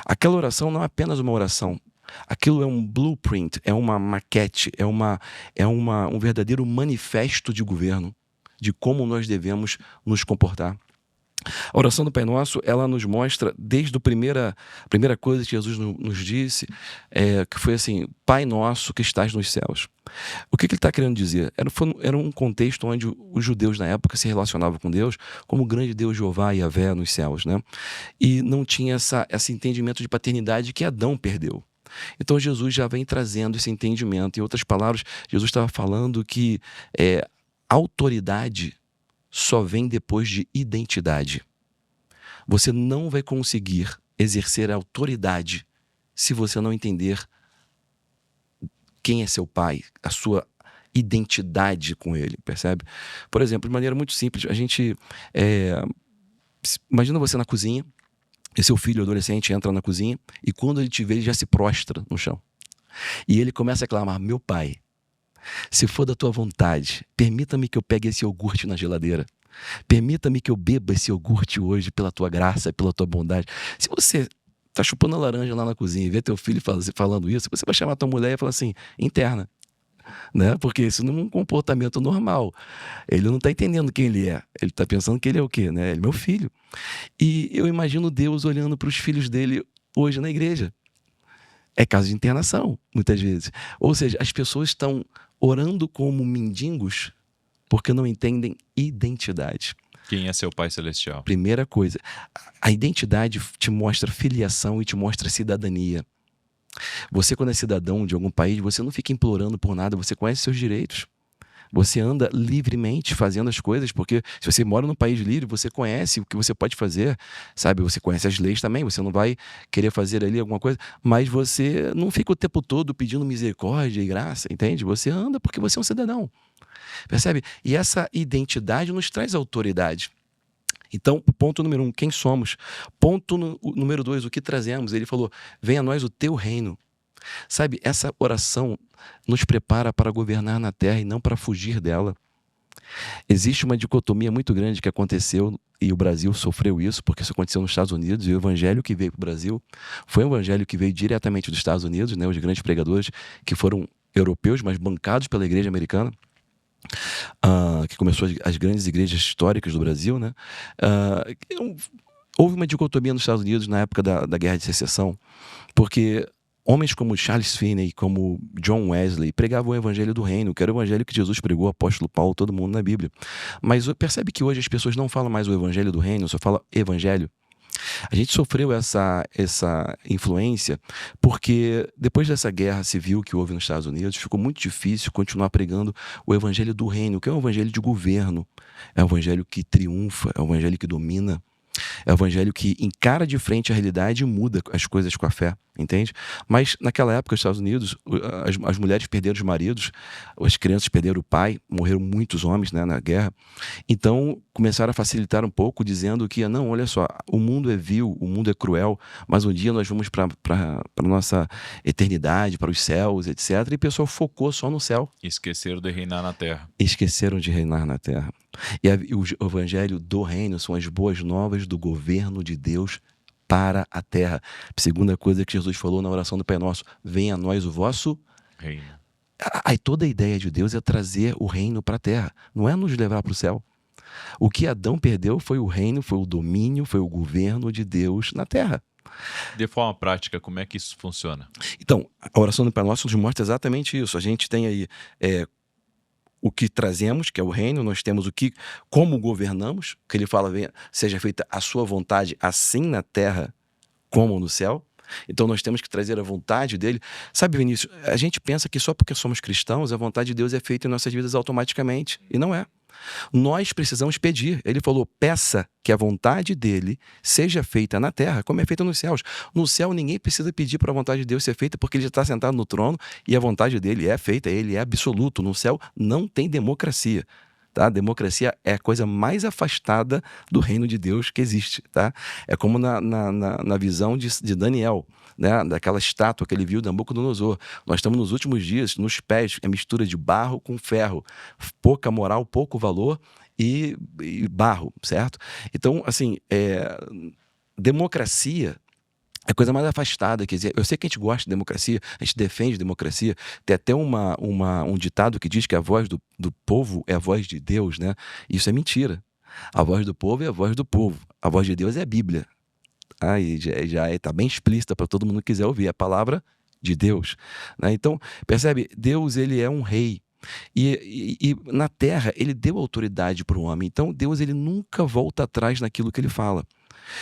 Aquela oração não é apenas uma oração. Aquilo é um blueprint, é uma maquete, é um verdadeiro manifesto de governo, de como nós devemos nos comportar. A oração do Pai Nosso, ela nos mostra, desde a primeira coisa que Jesus nos disse, que foi assim, Pai Nosso que estás nos céus. O que ele está querendo dizer? Era um contexto onde os judeus na época se relacionavam com Deus como o grande Deus Jeová e Yahvé nos céus, né? E não tinha esse entendimento de paternidade que Adão perdeu. Então Jesus já vem trazendo esse entendimento. Em outras palavras, Jesus estava falando que autoridade só vem depois de identidade. Você não vai conseguir exercer a autoridade se você não entender quem é seu pai, a sua identidade com ele, percebe? Por exemplo, de maneira muito simples, a gente... imagina você na cozinha, e seu filho adolescente entra na cozinha, e quando ele te vê, ele já se prostra no chão. E ele começa a clamar, meu pai, se for da tua vontade, permita-me que eu pegue esse iogurte na geladeira. Permita-me que eu beba esse iogurte hoje pela tua graça, pela tua bondade. Se você está chupando a laranja lá na cozinha e vê teu filho falando isso, você vai chamar tua mulher e falar assim, interna. Né? Porque isso não é um comportamento normal. Ele não está entendendo quem ele é. Ele está pensando que ele é o quê? Né? Ele é meu filho. E eu imagino Deus olhando para os filhos dele hoje na igreja. É caso de internação, muitas vezes. Ou seja, as pessoas estão orando como mendigos porque não entendem identidade. Quem é seu Pai Celestial? Primeira coisa, a identidade te mostra filiação e te mostra cidadania. Você, quando é cidadão de algum país, você não fica implorando por nada, você conhece seus direitos. Você anda livremente fazendo as coisas, porque se você mora num país livre, você conhece o que você pode fazer, sabe? Você conhece as leis também, você não vai querer fazer ali alguma coisa, mas você não fica o tempo todo pedindo misericórdia e graça, entende? Você anda porque você é um cidadão, percebe? E essa identidade nos traz autoridade. Então, ponto número 1, quem somos? Ponto número 2, o que trazemos? Ele falou, venha a nós o teu reino. Sabe, essa oração nos prepara para governar na terra e não para fugir dela. Existe uma dicotomia muito grande que aconteceu e o Brasil sofreu isso, porque isso aconteceu nos Estados Unidos, e o evangelho que veio para o Brasil foi um evangelho que veio diretamente dos Estados Unidos, né? Os grandes pregadores que foram europeus, mas bancados pela igreja americana, que começou as grandes igrejas históricas do Brasil, né? Houve uma dicotomia nos Estados Unidos na época da Guerra de Secessão, porque homens como Charles Finney, como John Wesley, pregavam o evangelho do reino, que era o evangelho que Jesus pregou, o apóstolo Paulo, todo mundo na Bíblia. Mas percebe que hoje as pessoas não falam mais o evangelho do reino, só falam evangelho. A gente sofreu essa influência porque depois dessa guerra civil que houve nos Estados Unidos, ficou muito difícil continuar pregando o evangelho do reino, que é um evangelho de governo, é um evangelho que triunfa, é um evangelho que domina. É o evangelho que encara de frente a realidade e muda as coisas com a fé, entende? Mas naquela época, nos Estados Unidos, as mulheres perderam os maridos, as crianças perderam o pai, morreram muitos homens, né, na guerra. Então, começaram a facilitar um pouco, dizendo que, não, olha só, o mundo é vil, o mundo é cruel, mas um dia nós vamos para a nossa eternidade, para os céus, etc. E o pessoal focou só no céu. Esqueceram de reinar na terra. Esqueceram de reinar na terra. E o evangelho do reino são as boas novas do governo de Deus para a terra. Segunda coisa que Jesus falou na oração do Pai Nosso: venha a nós o vosso Reino. Aí toda a ideia de Deus é trazer o reino para a terra, não é nos levar para o céu. O que Adão perdeu foi o reino, foi o domínio, foi o governo de Deus na terra. De forma prática, como é que isso funciona? Então, a oração do Pai Nosso nos mostra exatamente isso. A gente tem aí o que trazemos, que é o reino, nós temos como governamos, que ele fala, seja feita a sua vontade, assim na terra como no céu. Então nós temos que trazer a vontade dele. Sabe, Vinícius, a gente pensa que só porque somos cristãos, a vontade de Deus é feita em nossas vidas automaticamente, e não é. Nós precisamos pedir. Ele falou, peça que a vontade dele seja feita na terra, como é feita nos céus. No céu ninguém precisa pedir para a vontade de Deus ser feita, porque ele já está sentado no trono e a vontade dele é feita, ele é absoluto. No céu não tem democracia. Tá? A democracia é a coisa mais afastada do reino de Deus que existe. Tá? É como na visão de Daniel, né? Daquela estátua que ele viu de Nabucodonosor. Nós estamos nos últimos dias, nos pés, é mistura de barro com ferro. Pouca moral, pouco valor e barro, certo? Então, assim, democracia é a coisa mais afastada. Quer dizer, eu sei que a gente gosta de democracia, a gente defende democracia. Tem até um ditado que diz que a voz do povo é a voz de Deus, né? Isso é mentira. A voz do povo é a voz do povo. A voz de Deus é a Bíblia. E já está bem explícita para todo mundo que quiser ouvir. A palavra de Deus. Né? Então, percebe? Deus, ele é um rei. E na terra, ele deu autoridade para o homem. Então, Deus, ele nunca volta atrás naquilo que ele fala.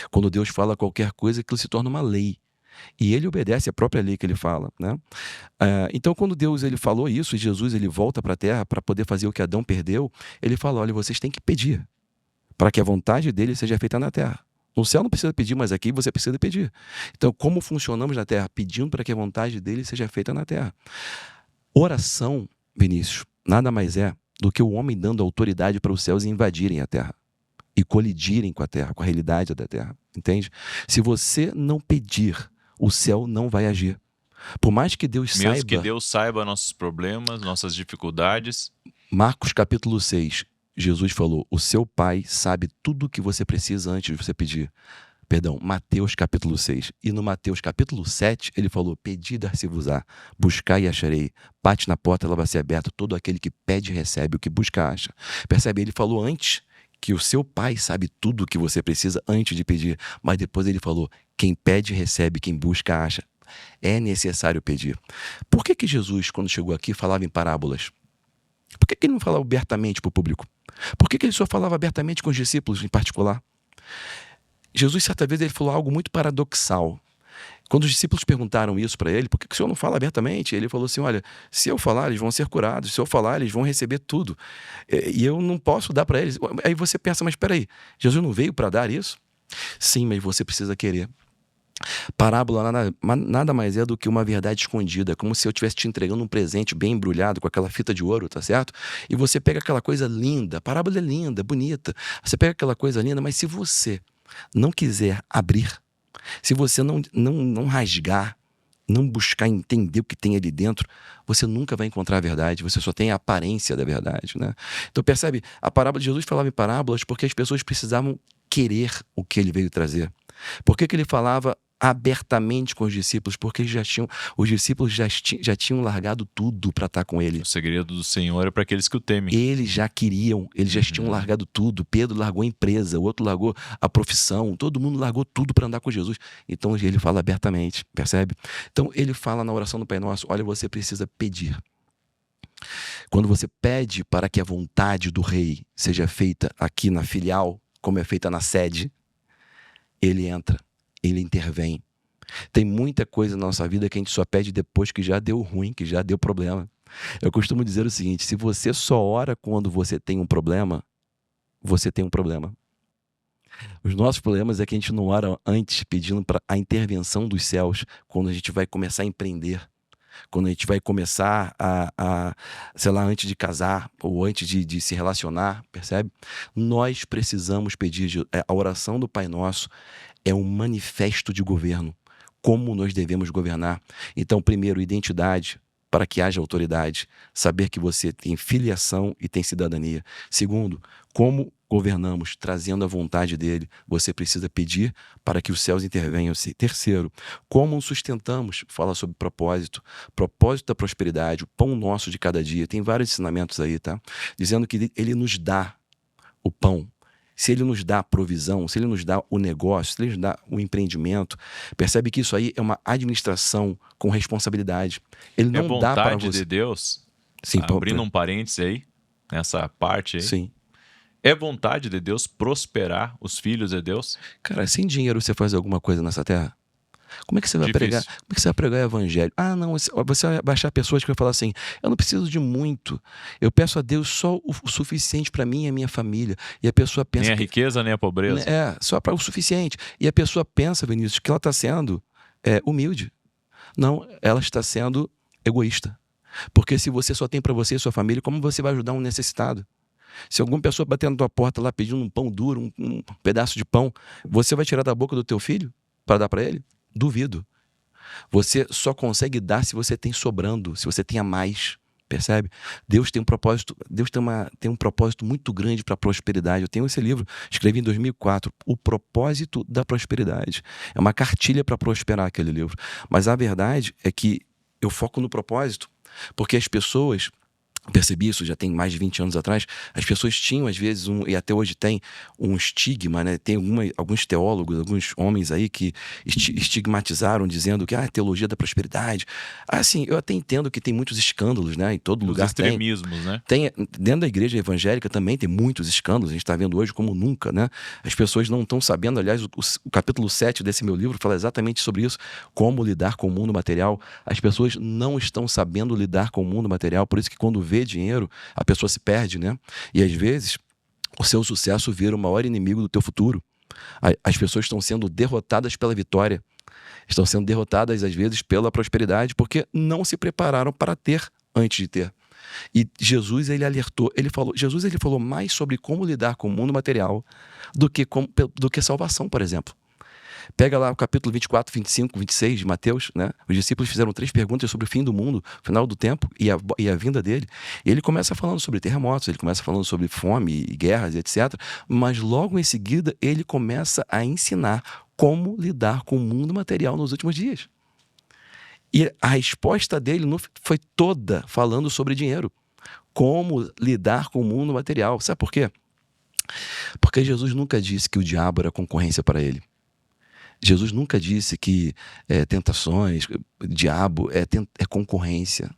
Quando Deus fala qualquer coisa, aquilo se torna uma lei. E ele obedece a própria lei que ele fala. Né? Então, quando Deus ele falou isso, e Jesus ele volta para a terra para poder fazer o que Adão perdeu, ele fala, olha, vocês têm que pedir para que a vontade dele seja feita na terra. No céu não precisa pedir, mas aqui você precisa pedir. Então, como funcionamos na terra? Pedindo para que a vontade dele seja feita na terra. Oração, Vinícius, nada mais é do que o homem dando autoridade para os céus invadirem a terra e colidirem com a terra, com a realidade da terra. Entende? Se você não pedir, o céu não vai agir. Por mais que Deus saiba... Mesmo que Deus saiba nossos problemas, nossas dificuldades. Marcos capítulo 6, Jesus falou, o seu pai sabe tudo o que você precisa antes de você pedir. Perdão, Mateus capítulo 6. E no Mateus capítulo 7, ele falou, pedi, dar-se-vos-á, buscai e acharei, bate na porta, ela vai ser aberta, todo aquele que pede recebe, o que busca acha. Percebe? Ele falou antes que o seu pai sabe tudo o que você precisa antes de pedir, mas depois ele falou, quem pede recebe, quem busca acha. É necessário pedir. Por que Jesus, quando chegou aqui, falava em parábolas? Por que ele não falava abertamente para o público? Por que ele só falava abertamente com os discípulos em particular? Jesus, certa vez, ele falou algo muito paradoxal. Quando os discípulos perguntaram isso para ele, por que o Senhor não fala abertamente? Ele falou assim, olha, se eu falar, eles vão ser curados. Se eu falar, eles vão receber tudo. E eu não posso dar para eles. Aí você pensa, mas espera aí, Jesus não veio para dar isso? Sim, mas você precisa querer. Parábola nada mais é do que uma verdade escondida, como se eu estivesse te entregando um presente bem embrulhado com aquela fita de ouro, tá certo? E você pega aquela coisa linda, a parábola é linda, bonita, você pega aquela coisa linda, mas se você não quiser abrir, se você não rasgar não buscar entender o que tem ali dentro, você nunca vai encontrar a verdade, você só tem a aparência da verdade, né? Então percebe, a parábola de Jesus falava em parábolas porque as pessoas precisavam querer o que ele veio trazer. Por que ele falava abertamente com os discípulos? Porque os discípulos já tinham largado tudo para estar com ele. O segredo do Senhor é para aqueles que o temem. Eles já queriam, eles já tinham largado tudo. Pedro largou a empresa, o outro largou a profissão, todo mundo largou tudo para andar com Jesus. Então ele fala abertamente, percebe? Então ele fala na oração do Pai Nosso: olha, você precisa pedir. Quando você pede para que a vontade do rei seja feita aqui na filial, como é feita na sede, ele entra, ele intervém. Tem muita coisa na nossa vida que a gente só pede depois que já deu ruim, que já deu problema. Eu costumo dizer o seguinte: se você só ora quando você tem um problema, você tem um problema. Os nossos problemas é que a gente não ora antes pedindo para a intervenção dos céus quando a gente vai começar a empreender, quando a gente vai começar sei lá, antes de casar ou antes de se relacionar, percebe? Nós precisamos pedir. A oração do Pai Nosso é um manifesto de governo, como nós devemos governar. Então, primeiro, identidade, para que haja autoridade, saber que você tem filiação e tem cidadania. Segundo, como governamos, trazendo a vontade dele, você precisa pedir para que os céus intervenham. Terceiro, como sustentamos, fala sobre propósito da prosperidade, o pão nosso de cada dia. Tem vários ensinamentos aí, tá? Dizendo que ele nos dá o pão. Se ele nos dá a provisão, se ele nos dá o negócio, se ele nos dá o empreendimento, percebe que isso aí é uma administração com responsabilidade. Ele não dá para você. É vontade de Deus, sim, abrindo um parênteses aí, nessa parte aí. Sim. É vontade de Deus prosperar os filhos de Deus? Cara, sem dinheiro você faz alguma coisa nessa terra? Como é que você vai Difícil. pregar? Como é que você vai pregar o evangelho? Ah, não, você vai achar pessoas que vão falar assim: eu não preciso de muito. Eu peço a Deus só o suficiente para mim e a minha família. E a pessoa pensa Nem a riqueza, nem a pobreza. só para o suficiente. E a pessoa pensa, Vinícius, que ela está sendo humilde. Não, ela está sendo egoísta. Porque se você só tem para você e sua família, como você vai ajudar um necessitado? Se alguma pessoa bater na tua porta lá pedindo um pão duro, um pedaço de pão, você vai tirar da boca do teu filho para dar para ele? Duvido. Você só consegue dar se você tem sobrando, se você tem a mais, percebe? Deus tem um propósito, tem um propósito muito grande para a prosperidade. Eu tenho esse livro, escrevi em 2004, O Propósito da Prosperidade. É uma cartilha para prosperar aquele livro. Mas a verdade é que eu foco no propósito, porque as pessoas... Percebi isso já tem mais de 20 anos atrás. As pessoas tinham, às vezes, e até hoje tem um estigma, né? Tem alguns teólogos, alguns homens aí que estigmatizaram, dizendo que a teologia da prosperidade. Assim, eu até entendo que tem muitos escândalos, né? Em todo lugar tem. Extremismos, né? Dentro da igreja evangélica também tem muitos escândalos. A gente está vendo hoje como nunca, né? As pessoas não estão sabendo. Aliás, o capítulo 7 desse meu livro fala exatamente sobre isso. Como lidar com o mundo material. As pessoas não estão sabendo lidar com o mundo material. Por isso que quando vê dinheiro, a pessoa se perde, né? E às vezes o seu sucesso vira o maior inimigo do teu futuro. As pessoas estão sendo derrotadas pela vitória, estão sendo derrotadas às vezes pela prosperidade, porque não se prepararam para ter antes de ter. E Jesus, ele alertou, Jesus falou mais sobre como lidar com o mundo material do que salvação, por exemplo. Pega lá o capítulo 24, 25, 26 de Mateus, né? Os discípulos fizeram 3 perguntas sobre o fim do mundo, o final do tempo e a vinda dele. E ele começa falando sobre terremotos, ele começa falando sobre fome e guerras, etc. Mas logo em seguida ele começa a ensinar como lidar com o mundo material nos últimos dias. E a resposta dele foi toda falando sobre dinheiro. Como lidar com o mundo material. Sabe por quê? Porque Jesus nunca disse que o diabo era concorrência para ele. Jesus nunca disse que tentações, diabo é concorrência.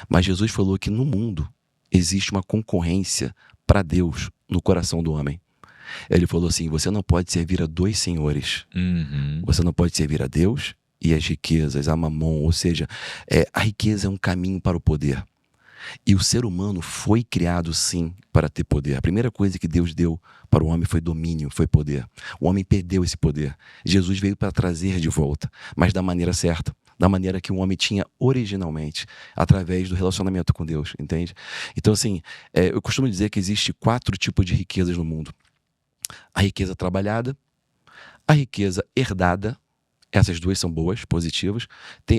Mas Jesus falou que no mundo existe uma concorrência para Deus no coração do homem. Ele falou assim: você não pode servir a 2 senhores. Você não pode servir a Deus e as riquezas, a mamon. Ou seja, a riqueza é um caminho para o poder. E o ser humano foi criado, sim, para ter poder. A primeira coisa que Deus deu para o homem foi domínio, foi poder. O homem perdeu esse poder. Jesus veio para trazer de volta, mas da maneira certa, da maneira que o homem tinha originalmente, através do relacionamento com Deus, entende? Então, assim, eu costumo dizer que existe 4 tipos de riquezas no mundo. A riqueza trabalhada, a riqueza herdada Essas duas são boas, positivas.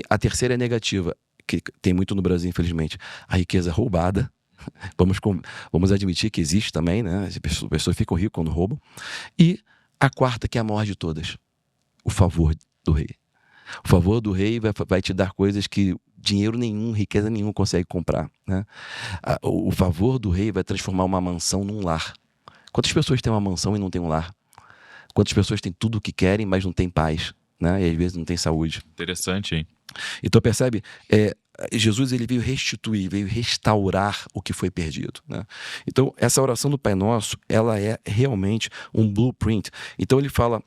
A terceira é negativa, que tem muito no Brasil, infelizmente. A riqueza roubada. Vamos admitir que existe também, né? As pessoas ficam ricas quando roubam. E a quarta, que é a maior de todas, o favor do rei. O favor do rei vai te dar coisas que dinheiro nenhum, riqueza nenhum consegue comprar, né? O favor do rei vai transformar uma mansão num lar. Quantas pessoas têm uma mansão e não têm um lar? Quantas pessoas têm tudo o que querem, mas não têm paz, né? E às vezes não tem saúde. Interessante, hein? Então percebe, Jesus ele veio restituir, veio restaurar o que foi perdido, né? Então essa oração do Pai Nosso, ela é realmente um blueprint. Então ele fala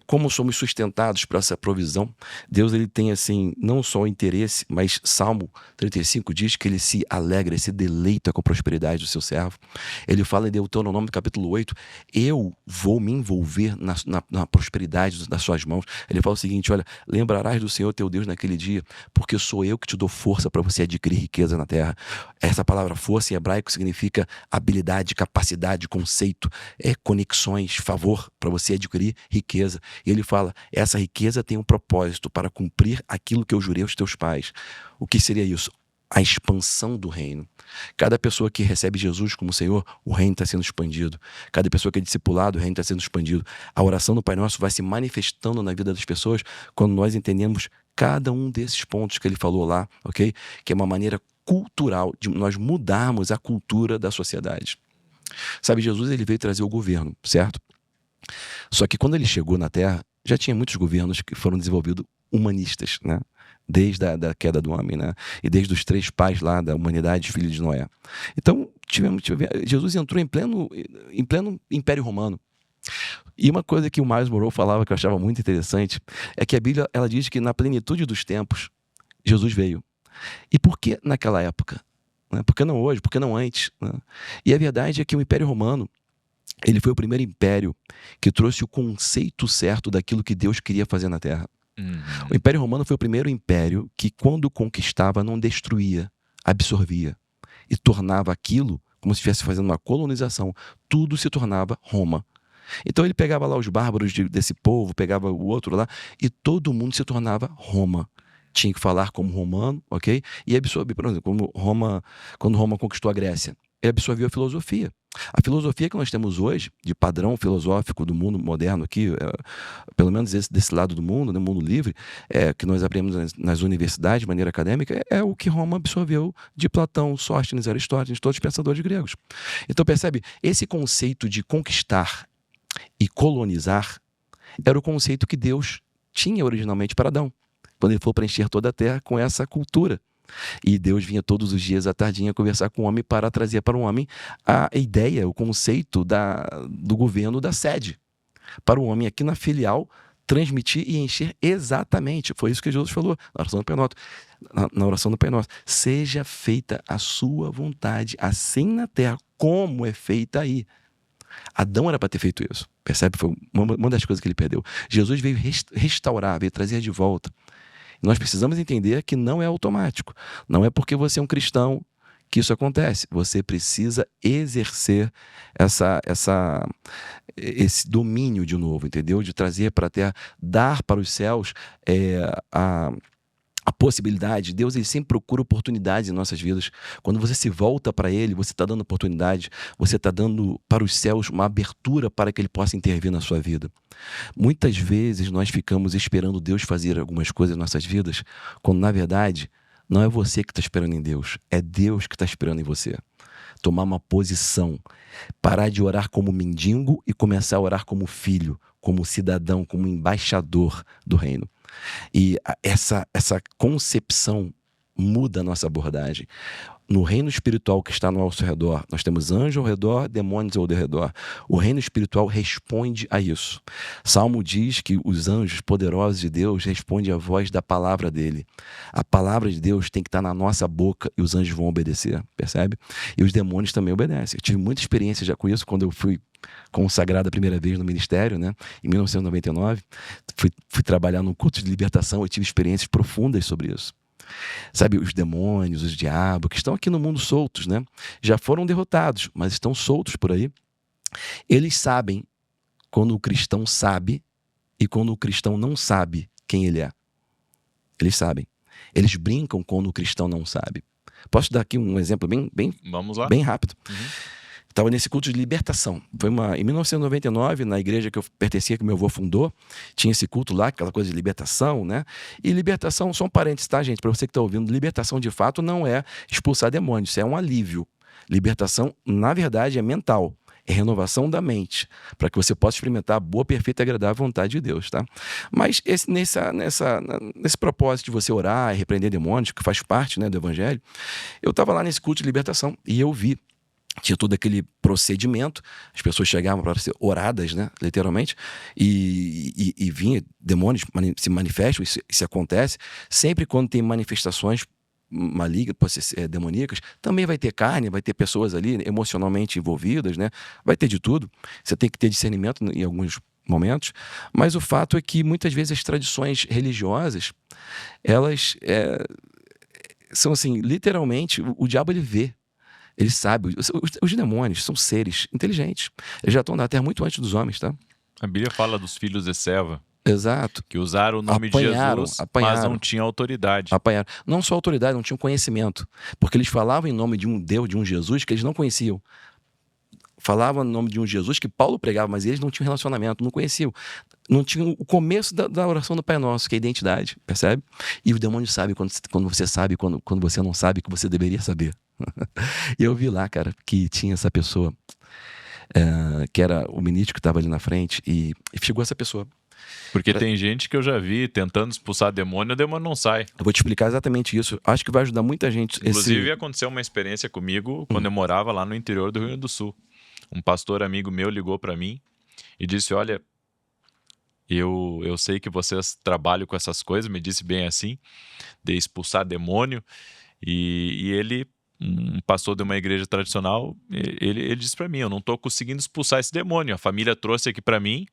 como somos sustentados por essa provisão. Deus ele tem assim não só o interesse, mas Salmo 35 diz que ele se alegra, se deleita com a prosperidade do seu servo. Ele fala em Deuteronômio capítulo 8, eu vou me envolver na prosperidade das suas mãos. Ele fala o seguinte, olha, lembrarás do Senhor teu Deus naquele dia, porque sou eu que te dou força para você adquirir riqueza na terra. Essa palavra força em hebraico significa habilidade, capacidade, conceito, conexões, favor para você adquirir riqueza. E ele fala, essa riqueza tem um propósito para cumprir aquilo que eu jurei aos teus pais. O que seria isso? A expansão do reino. Cada pessoa que recebe Jesus como Senhor, o reino está sendo expandido. Cada pessoa que é discipulado, o reino está sendo expandido. A oração do Pai Nosso vai se manifestando na vida das pessoas quando nós entendemos cada um desses pontos que ele falou lá, ok? Que é uma maneira cultural de nós mudarmos a cultura da sociedade. Sabe, Jesus ele veio trazer o governo, certo? Só que quando ele chegou na Terra, já tinha muitos governos que foram desenvolvidos humanistas, né? Desde a queda do homem, né? E desde os 3 pais lá da humanidade, filhos de Noé. Então, Jesus entrou em pleno Império Romano. E uma coisa que o Miles Monroe falava que eu achava muito interessante é que a Bíblia ela diz que na plenitude dos tempos Jesus veio. E por que naquela época? Né? Por que não hoje? Por que não antes? Né? E a verdade é que o Império Romano ele foi o primeiro império que trouxe o conceito certo daquilo que Deus queria fazer na Terra. O Império Romano foi o primeiro império que, quando conquistava, não destruía, absorvia e tornava aquilo como se estivesse fazendo uma colonização. Tudo se tornava Roma. Então ele pegava lá os bárbaros desse povo, pegava o outro lá e todo mundo se tornava Roma. Tinha que falar como romano, ok? E absorver, por exemplo, quando Roma conquistou a Grécia, ele absorveu a filosofia. A filosofia que nós temos hoje, de padrão filosófico do mundo moderno aqui, pelo menos desse lado do mundo, né, mundo livre, que nós aprendemos nas universidades de maneira acadêmica, é o que Roma absorveu de Platão, Sóstenes, Aristóteles, todos os pensadores gregos. Então percebe, esse conceito de conquistar e colonizar era o conceito que Deus tinha originalmente para Adão, quando ele foi preencher toda a terra com essa cultura. E Deus vinha todos os dias à tardinha conversar com o homem para trazer para o homem a ideia, o conceito do governo da sede. Para o homem aqui na filial transmitir e encher exatamente. Foi isso que Jesus falou na oração do Pai Nosso. Na oração do Pai Nosso. Seja feita a sua vontade, assim na terra, como é feita aí. Adão era para ter feito isso. Percebe? Foi uma das coisas que ele perdeu. Jesus veio restaurar, veio trazer de volta. Nós precisamos entender que não é automático. Não é porque você é um cristão que isso acontece. Você precisa exercer esse domínio de novo, entendeu? De trazer para a terra, dar para os céus a possibilidade. Deus ele sempre procura oportunidades em nossas vidas. Quando você se volta para Ele, você está dando oportunidade, você está dando para os céus uma abertura para que Ele possa intervir na sua vida. Muitas vezes nós ficamos esperando Deus fazer algumas coisas em nossas vidas, quando na verdade não é você que está esperando em Deus, é Deus que está esperando em você. Tomar uma posição, parar de orar como mendigo e começar a orar como filho, como cidadão, como embaixador do reino. E essa concepção muda a nossa abordagem. No reino espiritual que está ao nosso redor, nós temos anjos ao redor, demônios ao redor. O reino espiritual responde a isso. Salmo diz que os anjos poderosos de Deus respondem à voz da palavra dele. A palavra de Deus tem que estar na nossa boca e os anjos vão obedecer, percebe? E os demônios também obedecem. Eu tive muita experiência já com isso quando eu fui consagrado a primeira vez no ministério, né? Em 1999. Fui trabalhar num culto de libertação, eu tive experiências profundas sobre isso. Sabe, os demônios, os diabos, que estão aqui no mundo soltos, né? Já foram derrotados, mas estão soltos por aí. Eles sabem quando o cristão sabe e quando o cristão não sabe quem ele é. Eles sabem. Eles brincam quando o cristão não sabe. Posso dar aqui um exemplo Vamos lá. bem rápido? Uhum. Estava nesse culto de libertação. Foi em 1999, na igreja que eu pertencia, que meu avô fundou, tinha esse culto lá, aquela coisa de libertação, né? E libertação, só um parênteses, tá, gente? Para você que está ouvindo, libertação de fato não é expulsar demônios, isso é um alívio. Libertação, na verdade, é mental. É renovação da mente, para que você possa experimentar a boa, perfeita e agradável vontade de Deus, tá? Mas nesse propósito de você orar e repreender demônios, que faz parte, né, do evangelho, eu estava lá nesse culto de libertação e eu vi. Tinha todo aquele procedimento, as pessoas chegavam para ser oradas, né, literalmente, e vinha, demônios se manifestam, isso acontece, sempre quando tem manifestações malignas, demoníacas, também vai ter carne, vai ter pessoas ali emocionalmente envolvidas, né, vai ter de tudo, você tem que ter discernimento em alguns momentos, mas o fato é que muitas vezes as tradições religiosas, elas são assim, literalmente, o diabo ele vê. Ele sabe, os demônios são seres inteligentes. Eles já estão na Terra muito antes dos homens, tá? A Bíblia fala dos filhos de Seva, Exato. que usaram o nome de Jesus, mas apanharam. não tinham autoridade. Apanharam. Não só autoridade, não tinham conhecimento. Porque eles falavam em nome de um Deus, de um Jesus que eles não conheciam. Falavam em nome de um Jesus que Paulo pregava, mas eles não tinham relacionamento, não conheciam. Não tinham o começo da oração do Pai Nosso, que é a identidade, percebe? E o demônio sabe quando você sabe, quando você não sabe que você deveria saber. E eu vi lá, cara, que tinha essa pessoa, que era o ministro que estava ali na frente, e chegou essa pessoa. Porque tem gente que eu já vi tentando expulsar demônio, o demônio não sai. Eu vou te explicar exatamente isso. Acho que vai ajudar muita gente. Inclusive, aconteceu uma experiência comigo quando eu morava lá no interior do Rio Grande do Sul. Um pastor amigo meu ligou para mim e disse, olha, eu sei que vocês trabalham com essas coisas, me disse bem assim, de expulsar demônio, e ele, um pastor de uma igreja tradicional, ele disse para mim, eu não estou conseguindo expulsar esse demônio, a família trouxe aqui para mim,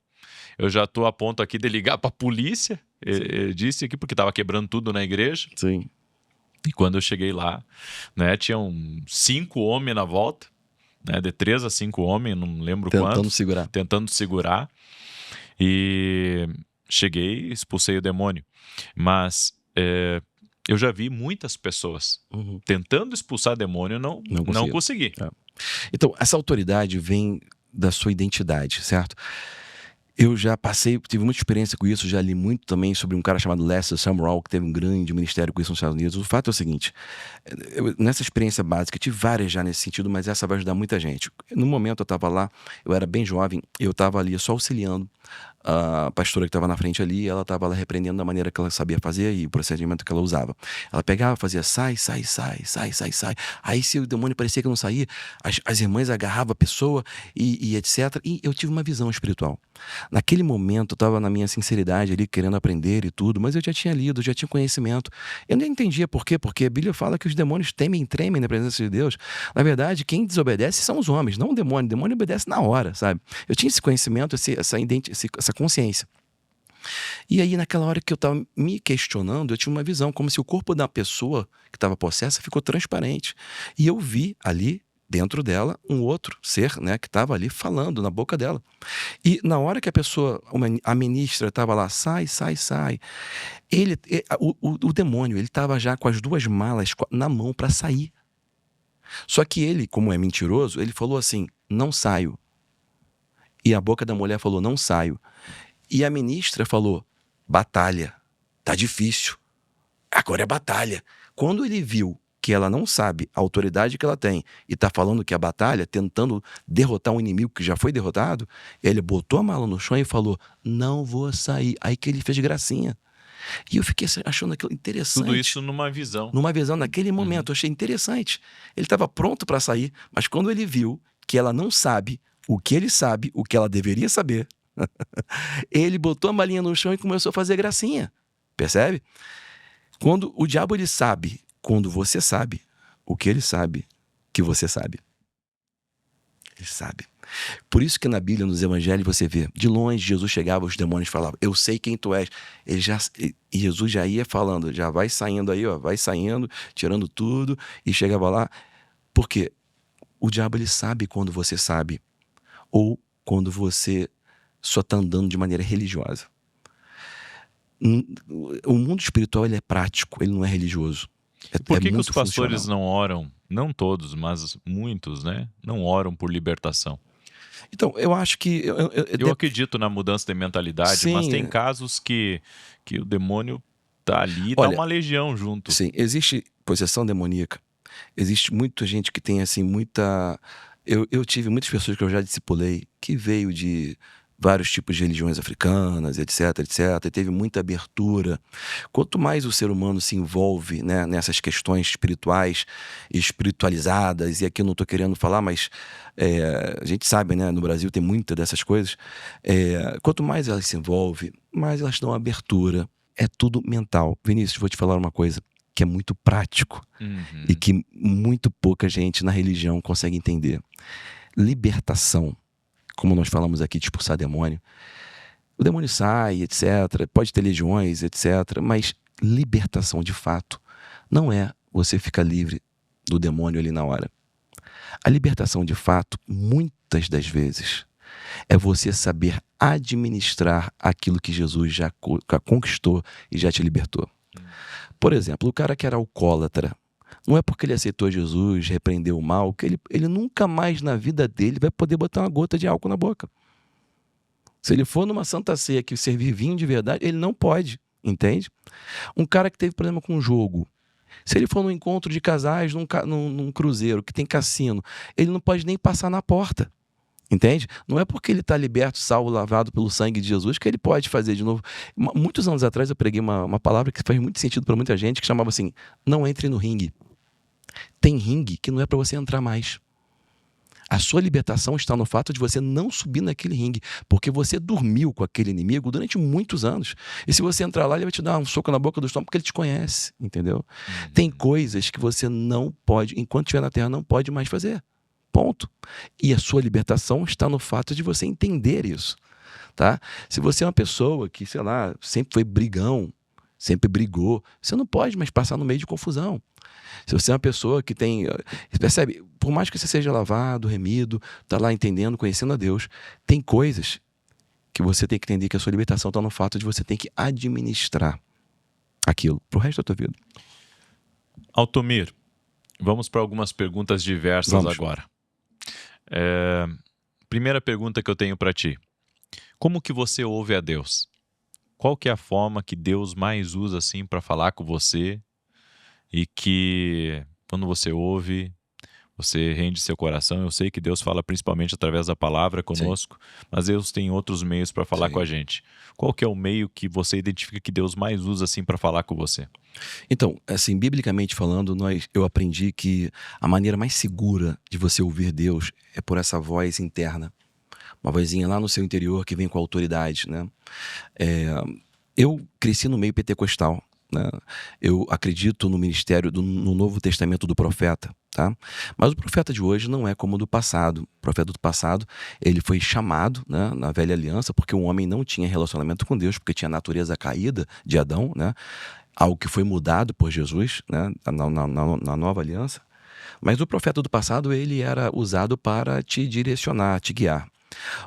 eu já estou a ponto aqui de ligar para a polícia, ele disse aqui, porque estava quebrando tudo na igreja. Sim. E quando eu cheguei lá, né, tinham 5 homens na volta, né, de 3 a 5 homens, não lembro quantos, tentando segurar, e cheguei, expulsei o demônio, mas eu já vi muitas pessoas tentando expulsar demônio, não consegui. Então, essa autoridade vem da sua identidade, certo? Eu já tive muita experiência com isso, já li muito também sobre um cara chamado Lester Sumrall, que teve um grande ministério com isso nos Estados Unidos. O fato é o seguinte, nessa experiência básica, eu tive várias já nesse sentido, mas essa vai ajudar muita gente. No momento eu estava lá, eu era bem jovem, eu estava ali só auxiliando a pastora que estava na frente ali, ela estava lá repreendendo da maneira que ela sabia fazer e o procedimento que ela usava. Ela pegava, fazia sai. Aí se o demônio parecia que não saía, as irmãs agarravam a pessoa e etc. E eu tive uma visão espiritual. Naquele momento eu estava na minha sinceridade ali, querendo aprender e tudo, mas eu já tinha lido, já tinha conhecimento. Eu nem entendia por quê, porque a Bíblia fala que os demônios temem e tremem na presença de Deus. Na verdade, quem desobedece são os homens, não o demônio. O demônio obedece na hora, sabe? Eu tinha esse conhecimento, essa consciência. E aí, naquela hora que eu estava me questionando, eu tinha uma visão, como se o corpo da pessoa que estava possessa ficou transparente. E eu vi ali, dentro dela, um outro ser, né, que estava ali falando na boca dela. E na hora que a ministra estava lá, sai, o demônio, ele estava já com as 2 malas na mão para sair. Só que ele, como é mentiroso, ele falou assim, não saio. E a boca da mulher falou, não saio. E a ministra falou, batalha, tá difícil, agora é batalha. Quando ele viu que ela não sabe a autoridade que ela tem e tá falando que é batalha, tentando derrotar um inimigo que já foi derrotado, ele botou a mala no chão e falou, não vou sair. Aí que ele fez gracinha. E eu fiquei achando aquilo interessante. Tudo isso numa visão. Numa visão, naquele momento, eu achei interessante. Ele estava pronto para sair, mas quando ele viu que ela não sabe o que ele sabe, o que ela deveria saber, ele botou a malinha no chão e começou a fazer gracinha. Percebe? Quando o diabo ele sabe, quando você sabe o que ele sabe, que você sabe. Ele sabe. Por isso que na Bíblia, nos evangelhos, você vê, de longe Jesus chegava, os demônios falavam, eu sei quem tu és. E Jesus já ia falando, já vai saindo aí, ó, vai saindo, tirando tudo, e chegava lá. Porque o diabo ele sabe quando você sabe, ou quando você só está andando de maneira religiosa. O mundo espiritual, ele é prático, ele não é religioso. Por É que os muito pastores funcional. não oram, não todos, mas muitos, né, não oram por libertação? Então, eu acho que Eu acredito na mudança de mentalidade, mas tem sim, casos que o demônio tá ali e tá olha, uma legião junto. sim, existe possessão demoníaca. Existe muita gente que tem, assim, muita. Eu tive muitas pessoas que eu já discipulei que veio de vários tipos de religiões africanas, etc, etc, e teve muita abertura. Quanto mais o ser humano se envolve, né, nessas questões espirituais e espiritualizadas, e aqui eu não estou querendo falar, mas a gente sabe, né, no Brasil tem muita dessas coisas. Quanto mais elas se envolvem, mais elas dão abertura. É tudo mental. Vinícius, vou te falar uma coisa que é muito prático e Uhum. que muito pouca gente na religião consegue entender. Libertação, como nós falamos aqui, de expulsar demônio. O demônio sai, etc. Pode ter legiões, etc. Mas libertação, de fato, não é você ficar livre do demônio ali na hora. A libertação, de fato, muitas das vezes, é você saber administrar aquilo que Jesus já conquistou e já te libertou. Por exemplo, o cara que era alcoólatra, não é porque ele aceitou Jesus, repreendeu o mal, que ele nunca mais na vida dele vai poder botar uma gota de álcool na boca. Se ele for numa Santa Ceia que servir vinho de verdade, ele não pode, entende? Um cara que teve problema com o jogo, se ele for num encontro de casais num cruzeiro que tem cassino, ele não pode nem passar na porta. Entende? Não é porque ele está liberto, salvo, lavado pelo sangue de Jesus que ele pode fazer de novo. Muitos anos atrás eu preguei uma palavra que faz muito sentido para muita gente, que chamava assim: não entre no ringue. Tem ringue que não é para você entrar mais. A sua libertação está no fato de você não subir naquele ringue, porque você dormiu com aquele inimigo durante muitos anos. E se você entrar lá, ele vai te dar um soco na boca do estômago, porque ele te conhece, entendeu? Tem Uhum. coisas que você não pode, enquanto estiver na terra, não pode mais fazer. Ponto. E a sua libertação está no fato de você entender isso, tá? Se você é uma pessoa que, sei lá, sempre foi brigão, sempre brigou, você não pode mais passar no meio de confusão. Se você é uma pessoa que tem, percebe, por mais que você seja lavado, remido, tá lá entendendo, conhecendo a Deus, tem coisas que você tem que entender que a sua libertação está no fato de você ter que administrar aquilo pro resto da tua vida. Altomir, vamos para algumas perguntas diversas Vamos. agora. Primeira pergunta que eu tenho para ti. Como que você ouve a Deus? Qual que é a forma que Deus mais usa assim para falar com você e que quando você ouve, você rende seu coração? Eu sei que Deus fala principalmente através da palavra Sim, conosco, mas Deus tem outros meios para falar sim. com a gente. Qual que é o meio que você identifica que Deus mais usa assim para falar com você? Então, assim, biblicamente falando, eu aprendi que a maneira mais segura de você ouvir Deus é por essa voz interna. Uma vozinha lá no seu interior que vem com autoridade, né? Eu cresci no meio pentecostal, né? Eu acredito no ministério, no Novo Testamento do profeta, tá? Mas o profeta de hoje não é como o do passado. O profeta do passado, ele foi chamado, né, na velha aliança, porque o homem não tinha relacionamento com Deus, porque tinha a natureza caída de Adão, né? Algo que foi mudado por Jesus, né, na nova aliança. Mas o profeta do passado, ele era usado para te direcionar, te guiar.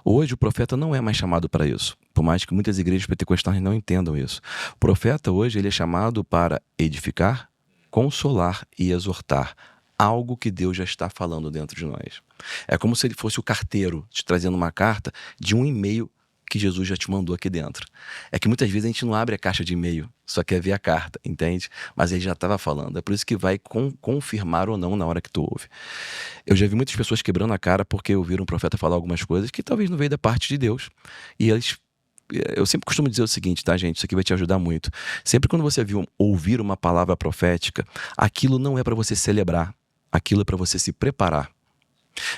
Hoje o profeta não é mais chamado para isso, por mais que muitas igrejas pentecostais não entendam isso. O profeta hoje ele é chamado para edificar, consolar e exortar. Algo que Deus já está falando dentro de nós. É como se ele fosse o carteiro te trazendo uma carta de um e-mail que Jesus já te mandou aqui dentro. É que muitas vezes a gente não abre a caixa de e-mail, só quer ver a carta, entende? Mas ele já estava falando. É por isso que vai confirmar ou não na hora que tu ouve. Eu já vi muitas pessoas quebrando a cara porque ouviram um profeta falar algumas coisas que talvez não veio da parte de Deus. E eu sempre costumo dizer o seguinte, tá, gente? Isso aqui vai te ajudar muito. Sempre quando você ouvir uma palavra profética, aquilo não é para você celebrar, aquilo é para você se preparar.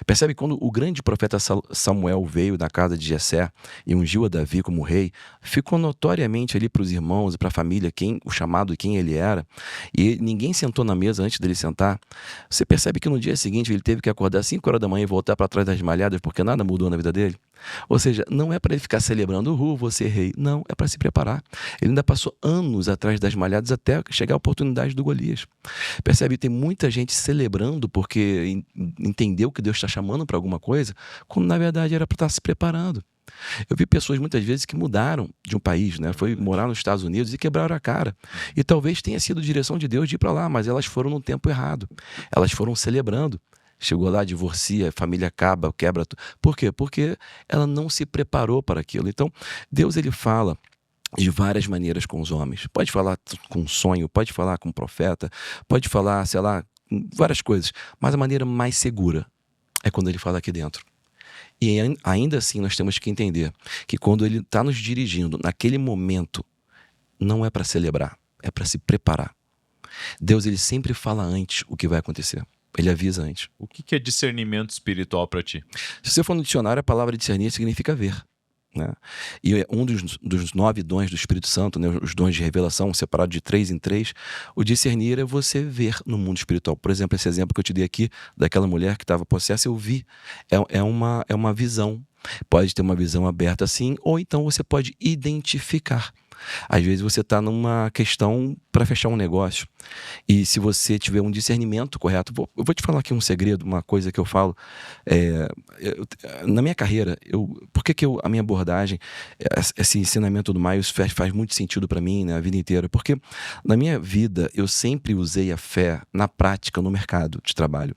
Percebe quando o grande profeta Samuel veio da casa de Jessé e ungiu a Davi como rei, ficou notoriamente ali para os irmãos e para a família o chamado e quem ele era, e ninguém sentou na mesa antes dele sentar. Você percebe que no dia seguinte ele teve que acordar às 5 horas da manhã e voltar para trás das malhadas porque nada mudou na vida dele? Ou seja, não é para ele ficar celebrando, vou ser rei. Não, é para se preparar. Ele ainda passou anos atrás das malhadas até chegar a oportunidade do Golias. Percebe? Tem muita gente celebrando porque entendeu que Deus está chamando para alguma coisa, quando na verdade era para estar se preparando. Eu vi pessoas muitas vezes que mudaram de um país, né? Foi morar nos Estados Unidos e quebraram a cara. E talvez tenha sido direção de Deus de ir para lá, mas elas foram no tempo errado. Elas foram celebrando. Chegou lá, divorcia, a família acaba, quebra tudo. Por quê? Porque ela não se preparou para aquilo. Então, Deus, ele fala de várias maneiras com os homens. Pode falar com um sonho, pode falar com um profeta, pode falar, sei lá, com várias coisas. Mas a maneira mais segura é quando ele fala aqui dentro. E ainda assim nós temos que entender que quando ele está nos dirigindo, naquele momento, não é para celebrar, é para se preparar. Deus, ele sempre fala antes o que vai acontecer. Ele avisa antes. O que é discernimento espiritual para ti? Se você for no dicionário, a palavra discernir significa ver, né? E um dos 9 dons do Espírito Santo, né, os dons de revelação, separado de 3 em 3, o discernir é você ver no mundo espiritual. Por exemplo, esse exemplo que eu te dei aqui, daquela mulher que estava possessa, eu vi. É uma visão. Pode ter uma visão aberta assim, ou então você pode identificar. Às vezes você está numa questão para fechar um negócio. E se você tiver um discernimento correto, eu vou te falar aqui um segredo, uma coisa que eu falo. Na minha carreira, por que a minha abordagem, esse ensinamento do Miles faz muito sentido para mim, né, a vida inteira? Porque na minha vida eu sempre usei a fé na prática, no mercado de trabalho.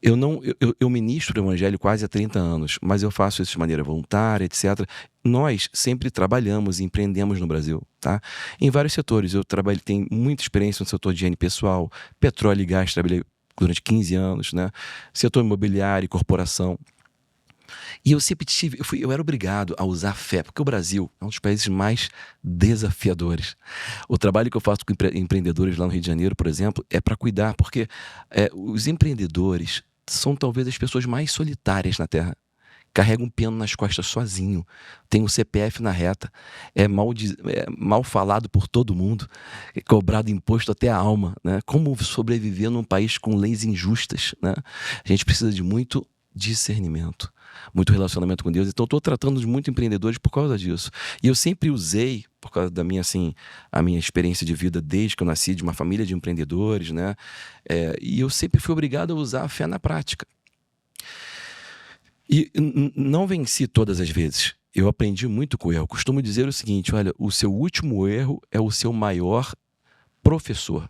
Eu ministro o evangelho quase há 30 anos, mas eu faço isso de maneira voluntária, etc. Nós sempre trabalhamos e empreendemos no Brasil, tá? Em vários setores. Eu tenho muita experiência no setor de higiene pessoal, petróleo e gás, trabalhei durante 15 anos, né? Setor imobiliário, corporação. E eu sempre eu era obrigado a usar fé, porque o Brasil é um dos países mais desafiadores. O trabalho que eu faço com empreendedores lá no Rio de Janeiro, por exemplo, é para cuidar, porque os empreendedores são talvez as pessoas mais solitárias na Terra. Carrega um piano nas costas sozinho, tem o CPF na reta, é mal falado por todo mundo, é cobrado imposto até a alma, né? Como sobreviver num país com leis injustas, né? A gente precisa de muito discernimento, muito relacionamento com Deus. Então estou tratando de muitos empreendedores por causa disso. E eu sempre usei, por causa da minha, a minha experiência de vida desde que eu nasci, de uma família de empreendedores, né? E eu sempre fui obrigado a usar a fé na prática. E não venci todas as vezes. Eu aprendi muito com o erro. Eu costumo dizer o seguinte: olha, o seu último erro é o seu maior professor.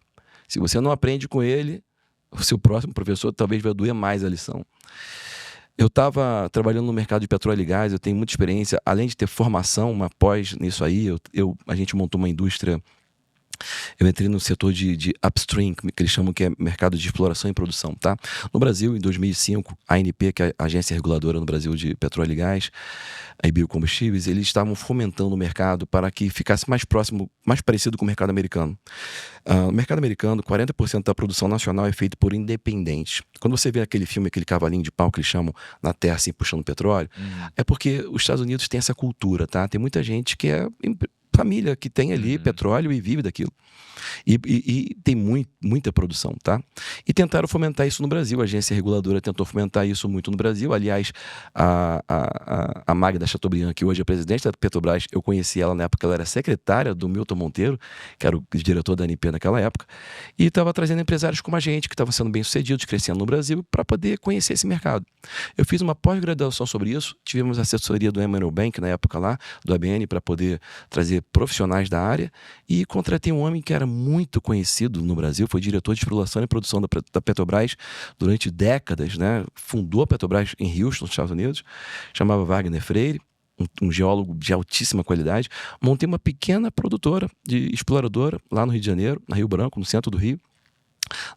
Se você não aprende com ele, o seu próximo professor talvez vai doer mais a lição. Eu estava trabalhando no mercado de petróleo e gás, eu tenho muita experiência, além de ter formação, uma pós nisso aí, a gente montou uma indústria. Eu entrei no setor de upstream, que eles chamam que é mercado de exploração e produção, tá? No Brasil, em 2005, a ANP, que é a agência reguladora no Brasil de petróleo e gás e biocombustíveis, eles estavam fomentando o mercado para que ficasse mais próximo, mais parecido com o mercado americano. No mercado americano, 40% da produção nacional é feito por independentes. Quando você vê aquele filme, aquele cavalinho de pau que eles chamam na terra, assim, puxando petróleo, é porque os Estados Unidos têm essa cultura, tá? Tem muita gente que é família que tem ali petróleo e vive daquilo. E tem muita produção, tá? E tentaram fomentar isso no Brasil. A agência reguladora tentou fomentar isso muito no Brasil. Aliás, a Magda Chateaubriand, que hoje é presidente da Petrobras, eu conheci ela na época, ela era secretária do Milton Monteiro, que era o diretor da ANP naquela época, e estava trazendo empresários como a gente, que estavam sendo bem-sucedidos, crescendo no Brasil, para poder conhecer esse mercado. Eu fiz uma pós-graduação sobre isso, tivemos assessoria do Emmanuel Bank, na época lá, do ABN, para poder trazer profissionais da área, e contratei um homem que era muito conhecido no Brasil, foi diretor de exploração e produção da Petrobras durante décadas, né? Fundou a Petrobras em Houston, nos Estados Unidos, chamava Wagner Freire, um geólogo de altíssima qualidade. Montei uma pequena produtora de exploradora lá no Rio de Janeiro, na Rio Branco, no centro do Rio,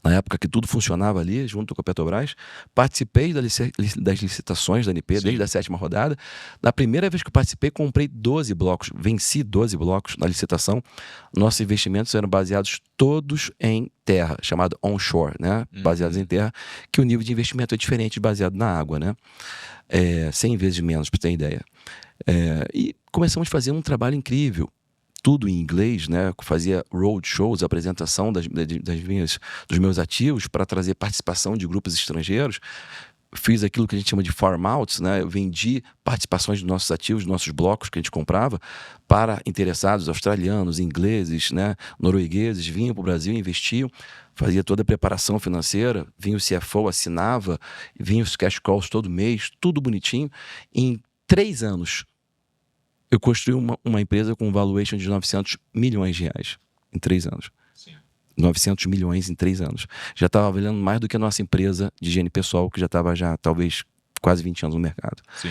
na época que tudo funcionava ali, junto com a Petrobras. Participei das licitações da ANP, desde a 7ª rodada. Na primeira vez que eu participei, comprei 12 blocos, venci 12 blocos na licitação. Nossos investimentos eram baseados todos em terra, chamado onshore, né? Baseados em terra, que o nível de investimento é diferente, baseado na água, né? 100 vezes menos, para ter ideia. E começamos a fazer um trabalho incrível. Tudo em inglês, né? Fazia road shows, apresentação dos meus ativos para trazer participação de grupos estrangeiros. Fiz aquilo que a gente chama de farm outs, né? Eu vendi participações dos nossos ativos, dos nossos blocos que a gente comprava para interessados australianos, ingleses, né? Noruegueses, vinham para o Brasil, investiam, fazia toda a preparação financeira, vinha o CFO, assinava, vinha os cash calls todo mês, tudo bonitinho. Em 3 anos, Eu construí uma empresa com um valuation de 900 milhões de reais em 3 anos. Sim. 900 milhões em 3 anos. Já estava valendo mais do que a nossa empresa de higiene pessoal, que já estava talvez quase 20 anos no mercado. Sim.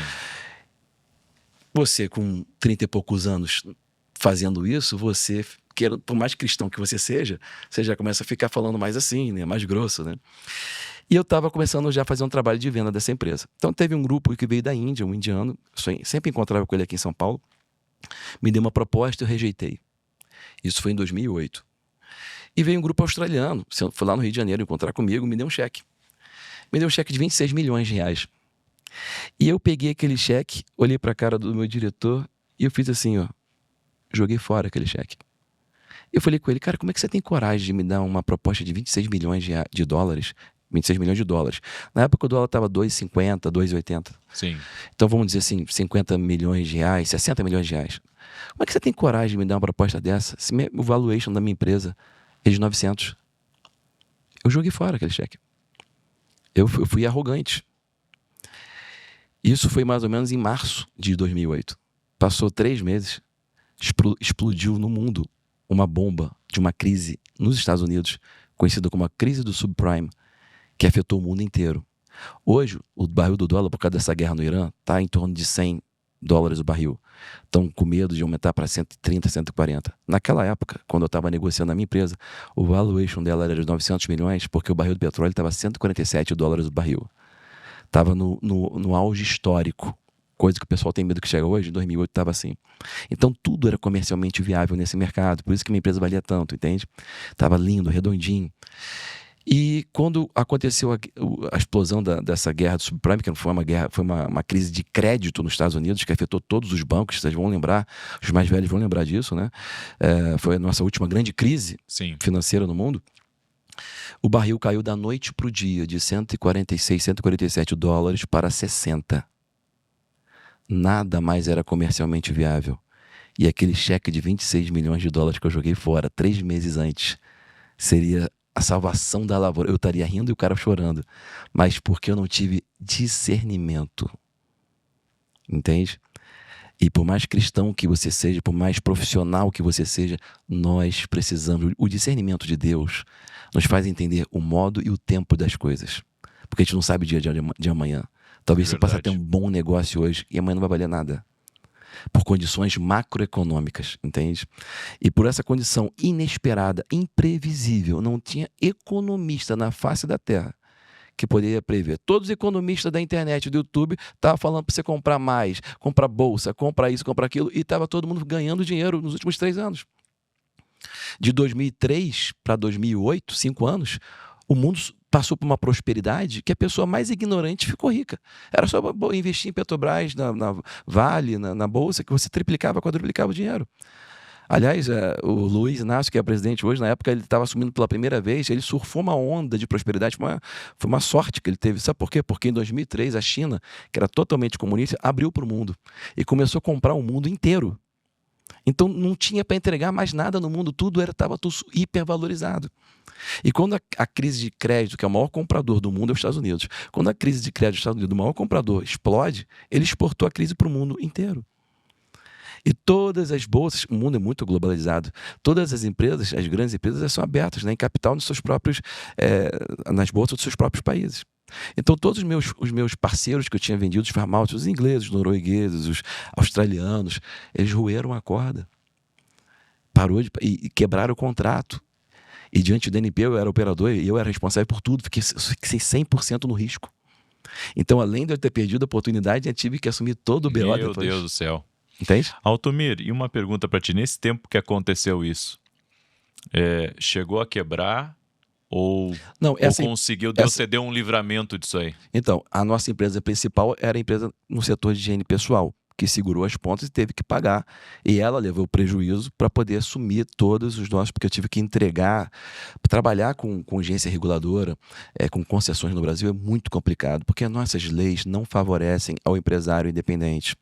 Você, com 30 e poucos anos fazendo isso, você, por mais cristão que você já começa a ficar falando mais assim, né? Mais grosso, né? E eu estava começando já a fazer um trabalho de venda dessa empresa. Então teve um grupo que veio da Índia, um indiano, sempre encontrava com ele aqui em São Paulo, me deu uma proposta e eu rejeitei. Isso foi em 2008. E veio um grupo australiano, foi lá no Rio de Janeiro encontrar comigo, me deu um cheque. Me deu um cheque de 26 milhões de reais. E eu peguei aquele cheque, olhei para a cara do meu diretor e eu fiz assim, ó, joguei fora aquele cheque. Eu falei com ele, cara, como é que você tem coragem de me dar uma proposta de 26 milhões de dólares? 26 milhões de dólares. Na época o dólar estava 2,50, 2,80. Sim. Então vamos dizer assim, 50 milhões de reais, 60 milhões de reais. Como é que você tem coragem de me dar uma proposta dessa? Se o valuation da minha empresa é de 900. Eu joguei fora aquele cheque. Eu fui arrogante. Isso foi mais ou menos em março de 2008. Passou 3 meses, explodiu no mundo uma bomba de uma crise nos Estados Unidos, conhecida como a crise do subprime, que afetou o mundo inteiro. Hoje, o barril do dólar, por causa dessa guerra no Irã, está em torno de 100 dólares o barril. Estão com medo de aumentar para 130, 140. Naquela época, quando eu estava negociando a minha empresa, o valuation dela era de 900 milhões, porque o barril do petróleo estava 147 dólares o barril. Estava no auge histórico, coisa que o pessoal tem medo que chega hoje. Em 2008 estava assim. Então tudo era comercialmente viável nesse mercado, por isso que minha empresa valia tanto, entende? Estava lindo, redondinho. E quando aconteceu a explosão dessa guerra do subprime, que foi uma guerra, foi uma crise de crédito nos Estados Unidos, que afetou todos os bancos, vocês vão lembrar, os mais velhos vão lembrar disso, né? Foi a nossa última grande crise Sim. financeira no mundo. O barril caiu da noite para o dia, de 146, 147 dólares para 60. Nada mais era comercialmente viável. E aquele cheque de 26 milhões de dólares que eu joguei fora 3 meses antes seria a salvação da lavoura. Eu estaria rindo e o cara chorando. Mas porque eu não tive discernimento. Entende? E por mais cristão que você seja, por mais profissional que você seja, nós precisamos. O discernimento de Deus nos faz entender o modo e o tempo das coisas. Porque a gente não sabe o dia de amanhã. Talvez você passe a ter um bom negócio hoje e amanhã não vai valer nada. Por condições macroeconômicas, entende? E por essa condição inesperada, imprevisível, não tinha economista na face da Terra que poderia prever. Todos os economistas da internet, do YouTube, estavam falando para você comprar mais, comprar bolsa, comprar isso, comprar aquilo, e estava todo mundo ganhando dinheiro nos últimos 3 anos. De 2003 para 2008, 5 anos, o mundo passou por uma prosperidade que a pessoa mais ignorante ficou rica. Era só investir em Petrobras, na Vale, na Bolsa, que você triplicava, quadruplicava o dinheiro. Aliás, o Luiz Inácio, que é presidente hoje, na época ele estava assumindo pela primeira vez, ele surfou uma onda de prosperidade, foi uma sorte que ele teve. Sabe por quê? Porque em 2003 a China, que era totalmente comunista, abriu para o mundo e começou a comprar o mundo inteiro. Então não tinha para entregar mais nada no mundo, estava tudo hipervalorizado. E quando a crise de crédito, que é o maior comprador do mundo, é os Estados Unidos, quando a crise de crédito dos Estados Unidos, o maior comprador, explode, ele exportou a crise para o mundo inteiro. E todas as bolsas, o mundo é muito globalizado, todas as empresas, as grandes empresas, são abertas, né, em capital nos seus próprios, nas bolsas dos seus próprios países. Então todos os meus parceiros que eu tinha vendido, os farmacêuticos, os ingleses, os noruegueses, os australianos, eles roeram a corda. E quebraram o contrato. E diante do DNP eu era operador e eu era responsável por tudo, fiquei 100% no risco. Então, além de eu ter perdido a oportunidade, eu tive que assumir todo o BO depois. Meu Deus do céu. Entende? Altomir, e uma pergunta para ti. Nesse tempo que aconteceu isso, chegou a quebrar ou conseguiu? Deus te deu um livramento disso aí? Então, a nossa empresa principal era a empresa no setor de higiene pessoal, que segurou as pontas e teve que pagar. E ela levou prejuízo para poder assumir todos os nossos, porque eu tive que entregar. Trabalhar com agência reguladora, com concessões no Brasil é muito complicado, porque as nossas leis não favorecem ao empresário independente.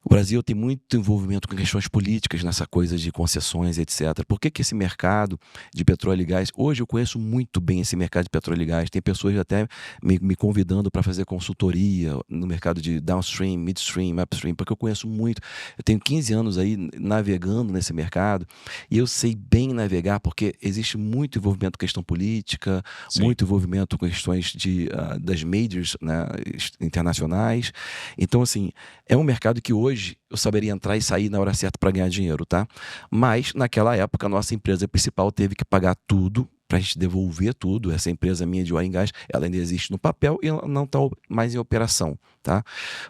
O Brasil tem muito envolvimento com questões políticas nessa coisa de concessões, etc. Por que esse mercado de petróleo e gás... Hoje eu conheço muito bem esse mercado de petróleo e gás. Tem pessoas até me convidando para fazer consultoria no mercado de downstream, midstream, upstream, porque eu conheço muito. Eu tenho 15 anos aí navegando nesse mercado e eu sei bem navegar porque existe muito envolvimento com questão política, Sim. muito envolvimento com questões das majors, né, internacionais. Então, assim, é um mercado que hoje eu saberia entrar e sair na hora certa para ganhar dinheiro, tá? Mas, naquela época, a nossa empresa principal teve que pagar tudo para a gente devolver tudo. Essa empresa minha de oil and gas, ela ainda existe no papel e ela não está mais em operação, tá?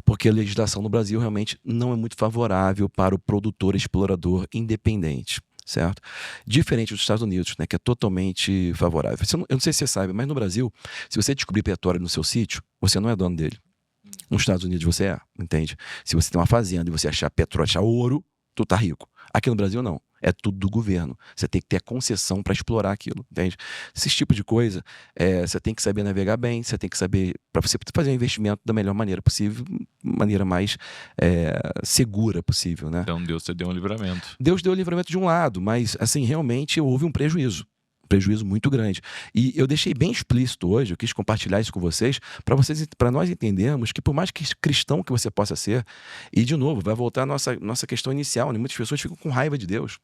Porque a legislação no Brasil realmente não é muito favorável para o produtor explorador independente. Certo? Diferente dos Estados Unidos, né, que é totalmente favorável. Eu não sei se você sabe, mas no Brasil, se você descobrir petróleo no seu sítio, você não é dono dele. Nos Estados Unidos você é, entende? Se você tem uma fazenda e você achar petróleo, achar ouro, tu tá rico. Aqui no Brasil não. É tudo do governo. Você tem que ter a concessão para explorar aquilo, entende? Esse tipo de coisa, você tem que saber navegar bem, você tem que saber, para você fazer um investimento da melhor maneira possível, maneira mais segura possível, né? Então Deus te deu um livramento. Deus deu o livramento de um lado, mas assim, realmente houve um prejuízo muito grande. E eu deixei bem explícito hoje, eu quis compartilhar isso com vocês, para nós entendermos que por mais que cristão que você possa ser, e de novo, vai voltar a nossa questão inicial, né? Muitas pessoas ficam com raiva de Deus,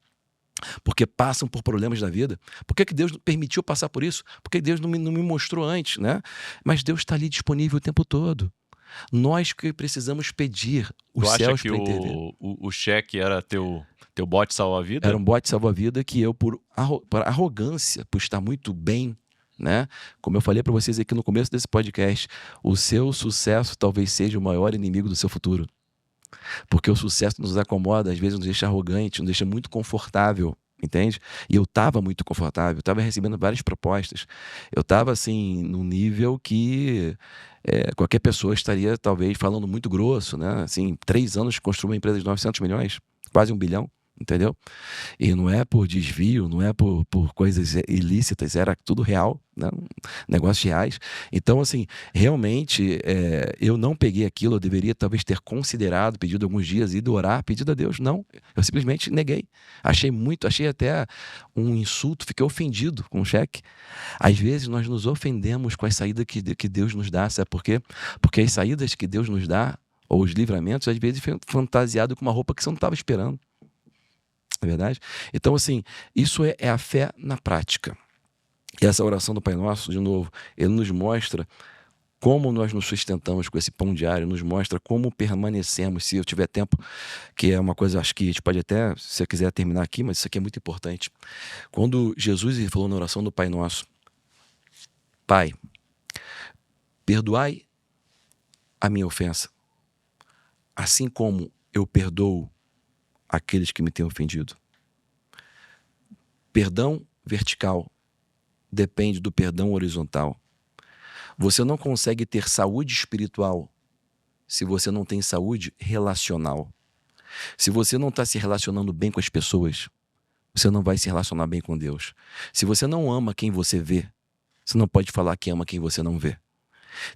porque passam por problemas da vida. Por que Deus permitiu passar por isso? Porque Deus não me mostrou antes, né? Mas Deus está ali disponível o tempo todo. Nós que precisamos pedir os Tu acha céus que para intervir. o cheque era teu bote salva-vida? Era um bote salva-vida que eu, por arrogância, por estar muito bem, né? Como eu falei para vocês aqui no começo desse podcast, o seu sucesso talvez seja o maior inimigo do seu futuro. Porque o sucesso nos acomoda, às vezes nos deixa arrogante, nos deixa muito confortável, entende? E eu estava muito confortável, estava recebendo várias propostas. Eu estava, assim, num nível que qualquer pessoa estaria, talvez, falando muito grosso, né? Assim, 3 anos construir uma empresa de 900 milhões, quase 1 bilhão. Entendeu? E não é por desvio, não é por coisas ilícitas, era tudo real, né? Negócios reais. Então, assim, realmente, eu não peguei aquilo, eu deveria talvez ter considerado, pedido alguns dias, ido orar, pedido a Deus. Não, eu simplesmente neguei. Achei até um insulto, fiquei ofendido com o cheque. Às vezes nós nos ofendemos com as saídas que Deus nos dá, sabe por quê? Porque as saídas que Deus nos dá, ou os livramentos, às vezes fantasiado com uma roupa que você não estava esperando. É verdade? Então, assim, isso é a fé na prática. E essa oração do Pai Nosso, de novo, ele nos mostra como nós nos sustentamos com esse pão diário, nos mostra como permanecemos, se eu tiver tempo, que é uma coisa, acho que a gente pode até, se você quiser terminar aqui, mas isso aqui é muito importante. Quando Jesus falou na oração do Pai Nosso, Pai, perdoai a minha ofensa, assim como eu perdoo aqueles que me têm ofendido. Perdão vertical depende do perdão horizontal. Você não consegue ter saúde espiritual se você não tem saúde relacional. Se você não está se relacionando bem com as pessoas, você não vai se relacionar bem com Deus. Se você não ama quem você vê, você não pode falar que ama quem você não vê.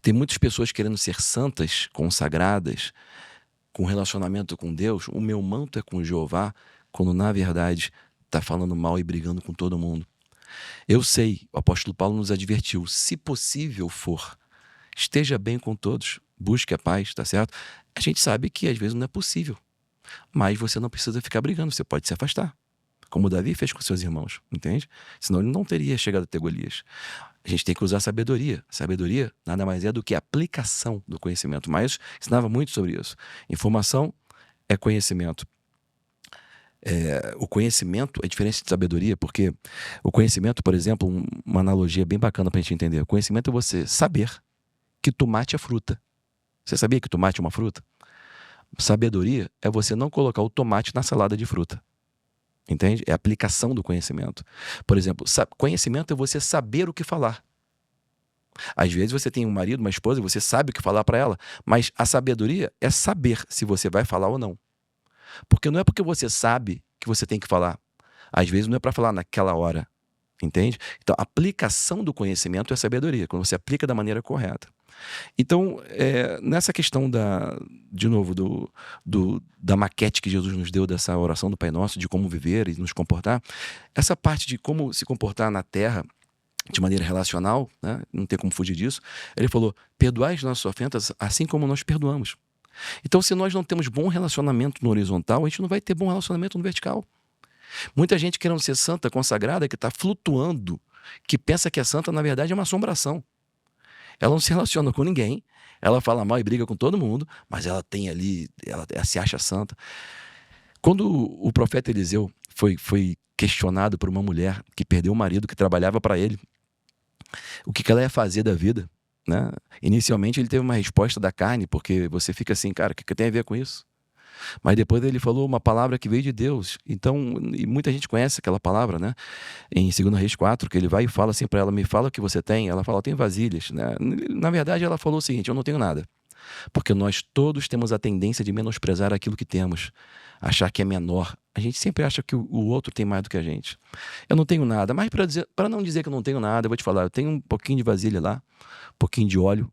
Tem muitas pessoas querendo ser santas, consagradas, com relacionamento com Deus. O meu manto é com Jeová, quando na verdade está falando mal e brigando com todo mundo. Eu sei, o apóstolo Paulo nos advertiu, se possível for, esteja bem com todos, busque a paz, tá certo? A gente sabe que às vezes não é possível, mas você não precisa ficar brigando, você pode se afastar, como Davi fez com seus irmãos, entende? Senão ele não teria chegado a ter Golias. A gente tem que usar sabedoria. Sabedoria nada mais é do que a aplicação do conhecimento. Mas ensinava muito sobre isso. Informação é conhecimento. O conhecimento é diferente de sabedoria, porque o conhecimento, por exemplo, uma analogia bem bacana para a gente entender. O conhecimento é você saber que tomate é fruta. Você sabia que tomate é uma fruta? Sabedoria é você não colocar o tomate na salada de fruta. Entende? É a aplicação do conhecimento. Por exemplo, conhecimento é você saber o que falar. Às vezes você tem um marido, uma esposa, e você sabe o que falar para ela, mas a sabedoria é saber se você vai falar ou não. Porque não é porque você sabe que você tem que falar. Às vezes não é para falar naquela hora. entende? Então, a aplicação do conhecimento é sabedoria, quando você aplica da maneira correta. Então, nessa questão de novo, da maquete que Jesus nos deu dessa oração do Pai Nosso, de como viver e nos comportar, essa parte de como se comportar na terra de maneira relacional, né? Não tem como fugir disso, ele falou, perdoai as nossas ofensas assim como nós perdoamos. Então, se nós não temos bom relacionamento no horizontal, a gente não vai ter bom relacionamento no vertical. Muita gente querendo ser santa, consagrada, que está flutuando, que pensa que é santa, na verdade é uma assombração. Ela não se relaciona com ninguém, ela fala mal e briga com todo mundo, mas ela tem ali, ela se acha santa. Quando o profeta Eliseu foi questionado por uma mulher que perdeu o marido, que trabalhava para ele, o que ela ia fazer da vida, né? Inicialmente ele teve uma resposta da carne, porque você fica assim, cara, o que tem a ver com isso? Mas depois ele falou uma palavra que veio de Deus. Então, e muita gente conhece aquela palavra, né? Em 2 Reis 4, que ele vai e fala assim para ela, me fala o que você tem. Ela fala, eu tenho vasilhas, né? Na verdade, ela falou o seguinte, eu não tenho nada. Porque nós todos temos a tendência de menosprezar aquilo que temos, achar que é menor. A gente sempre acha que o outro tem mais do que a gente. Eu não tenho nada, mas para não dizer que eu não tenho nada, eu vou te falar, eu tenho um pouquinho de vasilha lá, um pouquinho de óleo.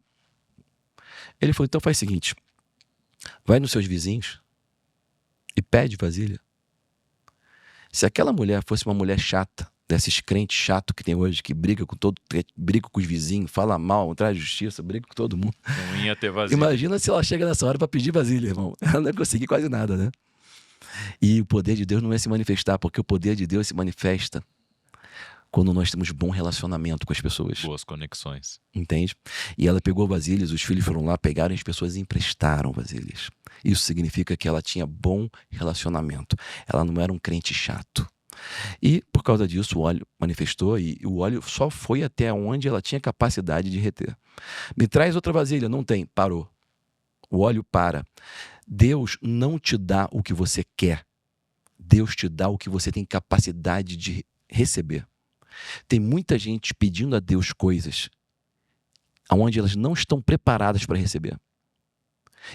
Ele falou, então faz o seguinte, vai nos seus vizinhos e pede vasilha. Se aquela mulher fosse uma mulher chata, desses crentes chato que tem hoje, que briga com os vizinhos, fala mal, traz justiça, briga com todo mundo. Não ia ter vasilha. Imagina se ela chega nessa hora para pedir vasilha, irmão. Ela não ia conseguir quase nada, né? E o poder de Deus não ia se manifestar, porque o poder de Deus se manifesta quando nós temos bom relacionamento com as pessoas. Boas conexões. Entende? E ela pegou vasilhas, os filhos foram lá, pegaram e as pessoas emprestaram vasilhas. Isso significa que ela tinha bom relacionamento. Ela não era um crente chato. E por causa disso o óleo manifestou e o óleo só foi até onde ela tinha capacidade de reter. Me traz outra vasilha, não tem, parou. O óleo para. Deus não te dá o que você quer. Deus te dá o que você tem capacidade de receber. Tem muita gente pedindo a Deus coisas onde elas não estão preparadas para receber.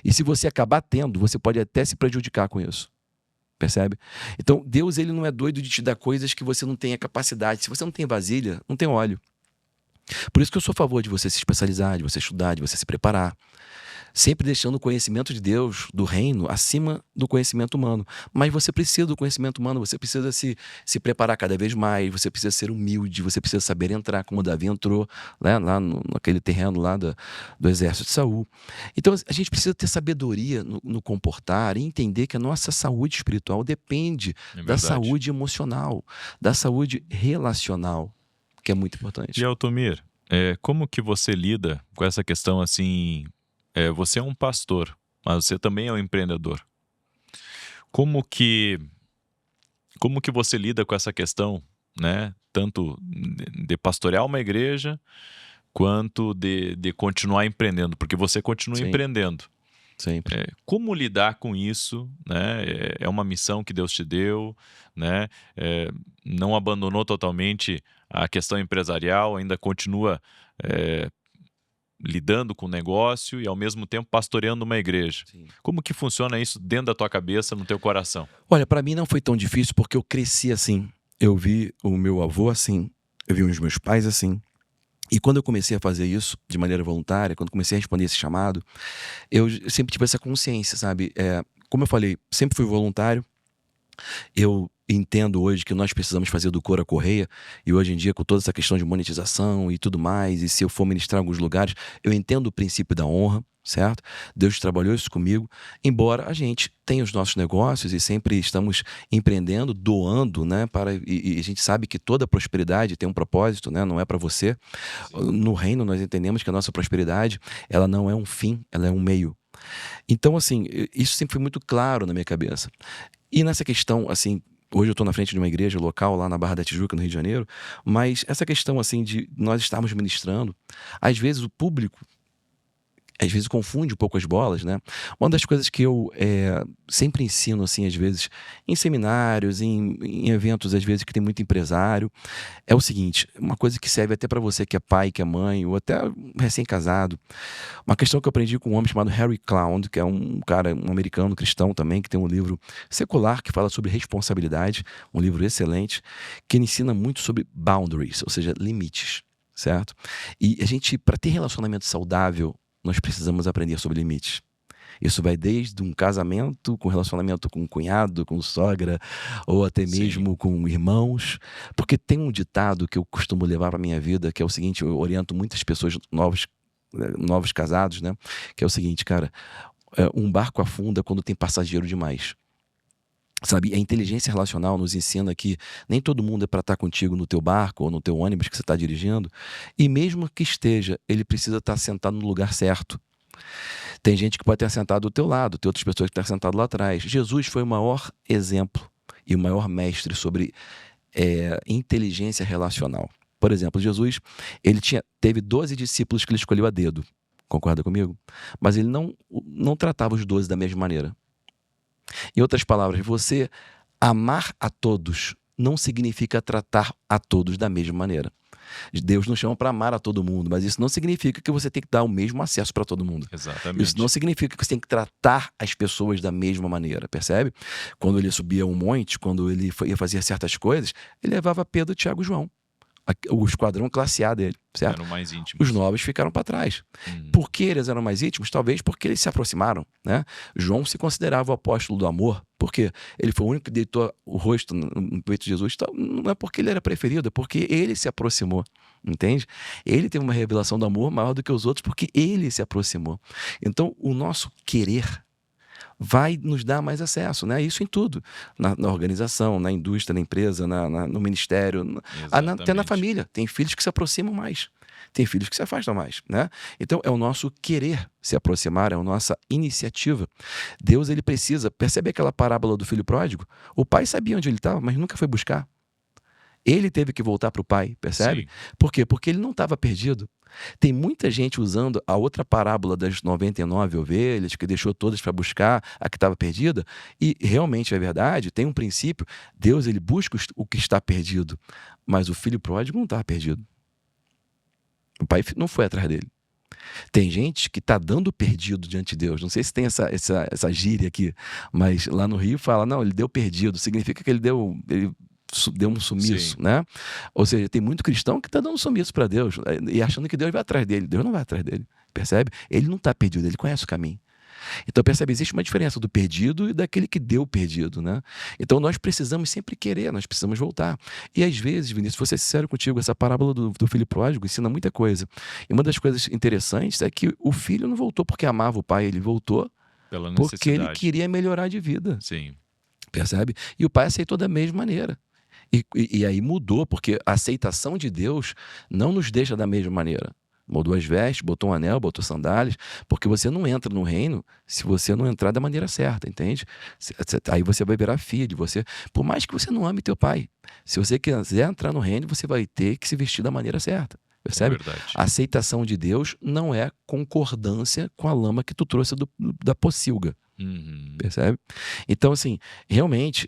E se você acabar tendo, você pode até se prejudicar com isso. Percebe? Então, Deus ele não é doido de te dar coisas que você não tenha capacidade. Se você não tem vasilha, não tem óleo. Por isso que eu sou a favor de você se especializar, de você estudar, de você se preparar. Sempre deixando o conhecimento de Deus, do reino, acima do conhecimento humano. Mas você precisa do conhecimento humano, você precisa se preparar cada vez mais, você precisa ser humilde, você precisa saber entrar, como Davi entrou, né, lá naquele terreno lá do exército de Saul. Então a gente precisa ter sabedoria no comportar e entender que a nossa saúde espiritual depende da saúde emocional, da saúde relacional, que é muito importante. E Altomir, como que você lida com essa questão assim... você é um pastor, mas você também é um empreendedor. Como que você lida com essa questão, né? Tanto de pastorear uma igreja, quanto de continuar empreendendo? Porque você continua Sim. empreendendo. Sempre. Como lidar com isso, né? É uma missão que Deus te deu, né? Não abandonou totalmente a questão empresarial, ainda continua... lidando com o negócio e ao mesmo tempo pastoreando uma igreja. Sim. Como que funciona isso dentro da tua cabeça, no teu coração? Olha, para mim não foi tão difícil porque eu cresci assim. Eu vi o meu avô assim, eu vi os meus pais assim. E quando eu comecei a fazer isso de maneira voluntária, quando comecei a responder esse chamado, eu sempre tive essa consciência, sabe? Como eu falei, sempre fui voluntário. Eu entendo hoje que nós precisamos fazer do couro a correia, e hoje em dia com toda essa questão de monetização e tudo mais, e se eu for ministrar em alguns lugares, eu entendo o princípio da honra, certo? Deus trabalhou isso comigo, embora a gente tenha os nossos negócios e sempre estamos empreendendo, doando, né? E a gente sabe que toda prosperidade tem um propósito, né? Não é para você. No reino nós entendemos que a nossa prosperidade, ela não é um fim, ela é um meio. Então, assim, isso sempre foi muito claro na minha cabeça. E nessa questão, assim, hoje eu estou na frente de uma igreja local lá na Barra da Tijuca, no Rio de Janeiro, mas essa questão, assim, de nós estarmos ministrando, às vezes o público às vezes confunde um pouco as bolas, né? Uma das coisas que eu sempre ensino, assim, às vezes, em seminários, em eventos, às vezes, que tem muito empresário, é o seguinte, uma coisa que serve até para você que é pai, que é mãe, ou até recém-casado. Uma questão que eu aprendi com um homem chamado Harry Cloud, que é um cara, um americano cristão também, que tem um livro secular que fala sobre responsabilidade, um livro excelente, que ensina muito sobre boundaries, ou seja, limites, certo? E a gente, para ter relacionamento saudável, nós precisamos aprender sobre limites. Isso vai desde um casamento, com relacionamento com um cunhado, com sogra, ou até mesmo com irmãos. Porque tem um ditado que eu costumo levar para a minha vida, que é o seguinte, eu oriento muitas pessoas novos casados, né? Que é o seguinte, cara, um barco afunda quando tem passageiro demais. Sabe, a inteligência relacional nos ensina que nem todo mundo é para estar contigo no teu barco ou no teu ônibus que você está dirigindo, e mesmo que esteja, ele precisa estar sentado no lugar certo. Tem gente que pode estar sentado do teu lado, tem outras pessoas que estão sentadas lá atrás. Jesus foi o maior exemplo e o maior mestre sobre inteligência relacional. Por exemplo, Jesus, ele teve 12 discípulos que ele escolheu a dedo, concorda comigo? Mas ele não tratava os 12 da mesma maneira. Em outras palavras, você amar a todos não significa tratar a todos da mesma maneira. Deus nos chama para amar a todo mundo, mas isso não significa que você tem que dar o mesmo acesso para todo mundo. Exatamente. Isso não significa que você tem que tratar as pessoas da mesma maneira, percebe? Quando ele subia um monte, quando ele ia fazer certas coisas, ele levava Pedro, Tiago e João, o esquadrão classe A dele, certo? Eram mais íntimos. Os novos ficaram para trás. Por que eles eram mais íntimos? Talvez porque eles se aproximaram, né? João se considerava o apóstolo do amor, porque ele foi o único que deitou o rosto no peito de Jesus. Então, não é porque ele era preferido, é porque ele se aproximou, entende? Ele teve uma revelação do amor maior do que os outros porque ele se aproximou. Então, o nosso querer vai nos dar mais acesso, né? Isso em tudo, na organização, na indústria, na empresa, no ministério, até na família. Tem filhos que se aproximam mais, tem filhos que se afastam mais, né? Então é o nosso querer se aproximar, é a nossa iniciativa. Deus, ele precisa, percebe aquela parábola do filho pródigo? O pai sabia onde ele estava, mas nunca foi buscar. Ele teve que voltar para o pai, percebe? Sim. Por quê? Porque ele não estava perdido. Tem muita gente usando a outra parábola das 99 ovelhas, que deixou todas para buscar a que estava perdida, e realmente é verdade, tem um princípio, Deus, ele busca o que está perdido, mas o filho pródigo não estava perdido. O pai não foi atrás dele. Tem gente que está dando perdido diante de Deus. Não sei se tem essa gíria aqui, mas lá no Rio fala, não, ele deu perdido, significa que ele deu um sumiço, né? Ou seja, tem muito cristão que está dando sumiço para Deus e achando que Deus vai atrás dele. Deus não vai atrás dele, percebe? Ele não está perdido, ele conhece o caminho. Então, percebe, existe uma diferença do perdido e daquele que deu perdido, né? Então, nós precisamos sempre querer, nós precisamos voltar. E às vezes, Vinícius, vou ser sincero contigo, essa parábola do filho pródigo ensina muita coisa. E uma das coisas interessantes é que o filho não voltou porque amava o pai, ele voltou Pela porque ele necessidade. queria melhorar de vida, Sim. percebe? E o pai aceitou da mesma maneira. E aí mudou, porque a aceitação de Deus não nos deixa da mesma maneira. Mudou as vestes, botou um anel, botou sandálias, porque você não entra no reino se você não entrar da maneira certa, entende? Aí você vai virar filho, por mais que você não ame teu pai, se você quiser entrar no reino, você vai ter que se vestir da maneira certa, percebe? É verdade. A aceitação de Deus não é concordância com a lama que tu trouxe da pocilga, percebe? Então, assim, realmente,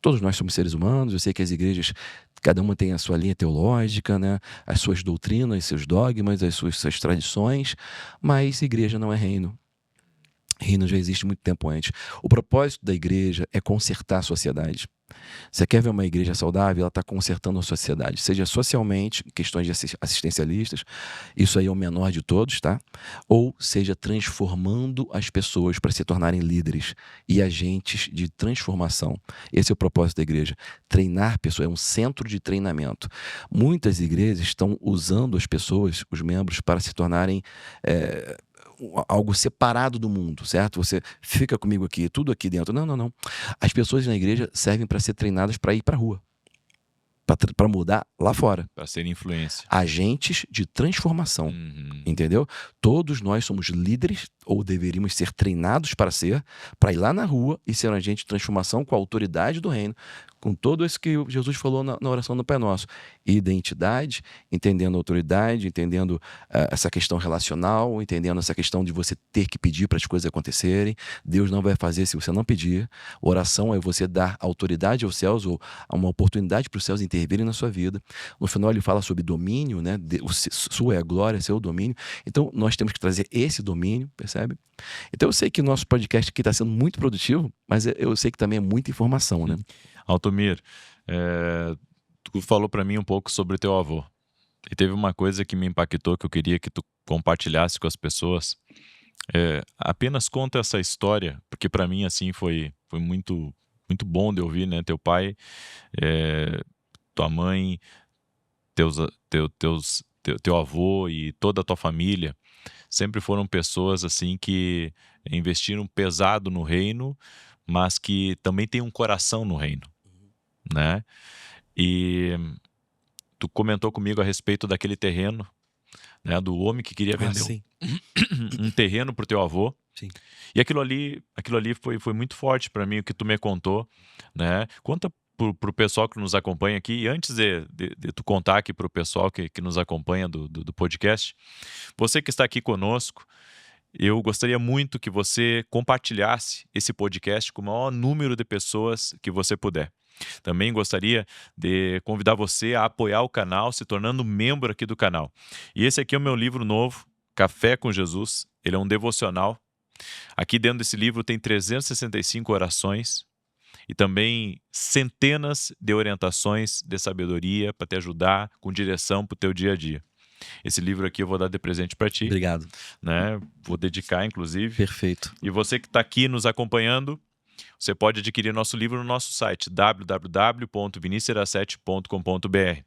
todos nós somos seres humanos, eu sei que as igrejas, cada uma tem a sua linha teológica, né? As suas doutrinas, seus dogmas, as suas tradições, mas igreja não é reino. Reino já existe muito tempo antes. O propósito da igreja é consertar a sociedade. Você quer ver uma igreja saudável? Ela está consertando a sociedade, seja socialmente, questões de assistencialistas, isso aí é o menor de todos, tá? Ou seja, transformando as pessoas para se tornarem líderes e agentes de transformação. Esse é o propósito da igreja. Treinar pessoas, é um centro de treinamento. Muitas igrejas estão usando as pessoas, os membros, para se tornarem algo separado do mundo, certo? Você fica comigo aqui, tudo aqui dentro. Não. As pessoas na igreja servem para ser treinadas para ir para a rua. para mudar lá fora. Para ser influência. Agentes de transformação. Uhum. Entendeu? Todos nós somos líderes, ou deveríamos ser treinados para ir lá na rua e ser um agente de transformação com a autoridade do reino, com tudo isso que Jesus falou na oração do Pai Nosso. Identidade, entendendo a autoridade, entendendo essa questão relacional, entendendo essa questão de você ter que pedir para as coisas acontecerem. Deus não vai fazer se você não pedir. Oração é você dar autoridade aos céus, ou uma oportunidade para os céus intervirem na sua vida. No final ele fala sobre domínio, né? Sua é a glória, seu é o domínio. Então nós temos que trazer esse domínio, percebe? Então eu sei que o nosso podcast aqui está sendo muito produtivo, mas eu sei que também é muita informação, né? Altomir, tu falou para mim um pouco sobre o teu avô. E teve uma coisa que me impactou, que eu queria que tu compartilhasse com as pessoas. Apenas conta essa história, porque para mim assim foi muito, muito bom de ouvir, né? Teu pai, tua mãe, teu avô e toda a tua família sempre foram pessoas assim que investiram pesado no reino, mas que também têm um coração no reino, né? E tu comentou comigo a respeito daquele terreno, né? Do homem que queria vender Sim. um terreno pro teu avô. Sim. E aquilo ali foi muito forte para mim, o que tu me contou, né? Conta pro pessoal que nos acompanha aqui, e antes de tu contar aqui pro pessoal que nos acompanha do podcast, você que está aqui conosco, eu gostaria muito que você compartilhasse esse podcast com o maior número de pessoas que você puder. Também gostaria de convidar você a apoiar o canal, se tornando membro aqui do canal. E esse aqui é o meu livro novo, Café com Jesus. Ele é um devocional. Aqui dentro desse livro tem 365 orações e também centenas de orientações de sabedoria para te ajudar com direção para o teu dia a dia. Esse livro aqui eu vou dar de presente para ti. Obrigado. Né? Vou dedicar, inclusive. Perfeito. E você que está aqui nos acompanhando, você pode adquirir nosso livro no nosso site, www.vinicius07.com.br.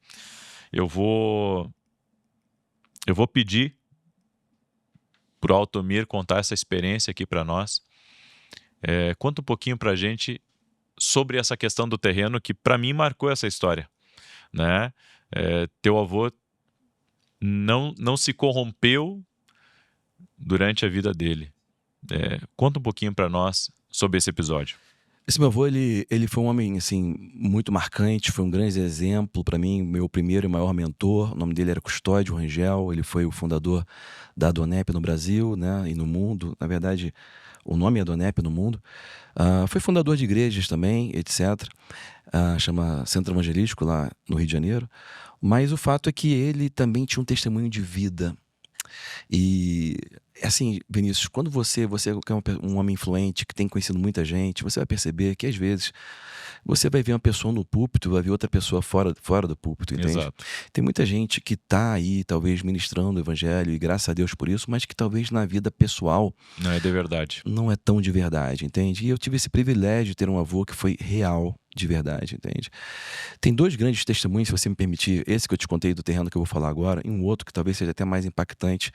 Eu vou pedir para o Altomir contar essa experiência aqui para nós. Conta um pouquinho para a gente sobre essa questão do terreno, que para mim marcou essa história, né? Teu avô não se corrompeu durante a vida dele. Conta um pouquinho para nós sobre esse episódio. Esse meu avô, ele foi um homem, assim, muito marcante, foi um grande exemplo para mim, meu primeiro e maior mentor. O nome dele era Custódio Rangel, ele foi o fundador da Adonep no Brasil, né, e no mundo. Na verdade, o nome é Adonep no mundo. Foi fundador de igrejas também, etc. Chama Centro Evangelístico lá no Rio de Janeiro. Mas o fato é que ele também tinha um testemunho de vida. E, assim, Vinícius, quando você é um homem influente, que tem conhecido muita gente, você vai perceber que, às vezes, você vai ver uma pessoa no púlpito, vai ver outra pessoa fora do púlpito, entende? Exato. Tem muita gente que está aí, talvez, ministrando o evangelho, e graças a Deus por isso, mas que talvez na vida pessoal Não é de verdade. não é tão de verdade, entende? E eu tive esse privilégio de ter um avô que foi real, de verdade, entende? Tem dois grandes testemunhos, se você me permitir, esse que eu te contei do terreno que eu vou falar agora, e um outro que talvez seja até mais impactante,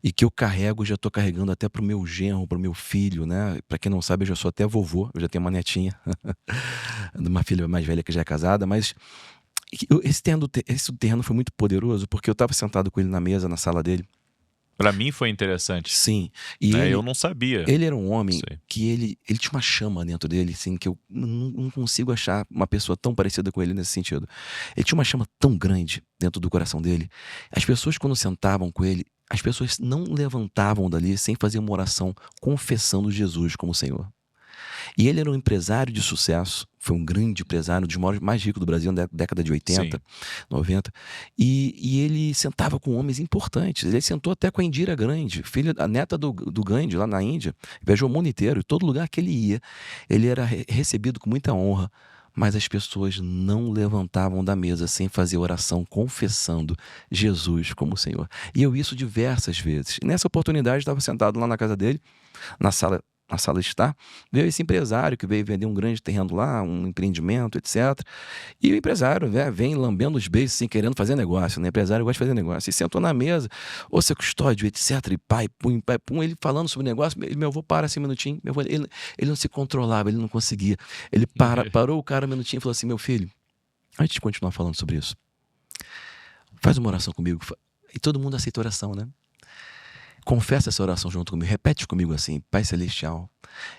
e que eu carrego, já estou carregando até pro meu genro, pro meu filho, né? Para quem não sabe, eu já sou até vovô, eu já tenho uma netinha, uma filha mais velha que já é casada, mas esse terreno foi muito poderoso, porque eu estava sentado com ele na mesa, na sala dele. Para mim foi interessante. Sim. E eu não sabia. Ele era um homem Sei. que ele tinha uma chama dentro dele, assim, que eu não consigo achar uma pessoa tão parecida com ele nesse sentido. Ele tinha uma chama tão grande dentro do coração dele. As pessoas, quando sentavam com ele, as pessoas não levantavam dali sem fazer uma oração confessando Jesus como Senhor. E ele era um empresário de sucesso, foi um grande empresário, um dos maiores, mais ricos do Brasil na década de 80, Sim. 90. E ele sentava com homens importantes. Ele sentou até com a Indira Gandhi, a neta do Gandhi, lá na Índia. Viajou o mundo inteiro, e todo lugar que ele ia, ele era recebido com muita honra. Mas as pessoas não levantavam da mesa sem fazer oração, confessando Jesus como Senhor. E eu isso diversas vezes. E nessa oportunidade, estava sentado lá na casa dele, na sala de estar, veio esse empresário que veio vender um grande terreno lá, um empreendimento, etc. E o empresário, né, vem lambendo os beijos, assim, querendo fazer negócio, né? O empresário gosta de fazer negócio. E sentou na mesa, ô seu Custódio, etc. E pai, pum, ele falando sobre o negócio. Meu avô para assim um minutinho. Meu avô, ele não se controlava, ele não conseguia. Ele parou o cara um minutinho e falou assim: meu filho, antes de continuar falando sobre isso, faz uma oração comigo. E todo mundo aceita a oração, né? Confessa essa oração junto comigo. Repete comigo assim: Pai Celestial,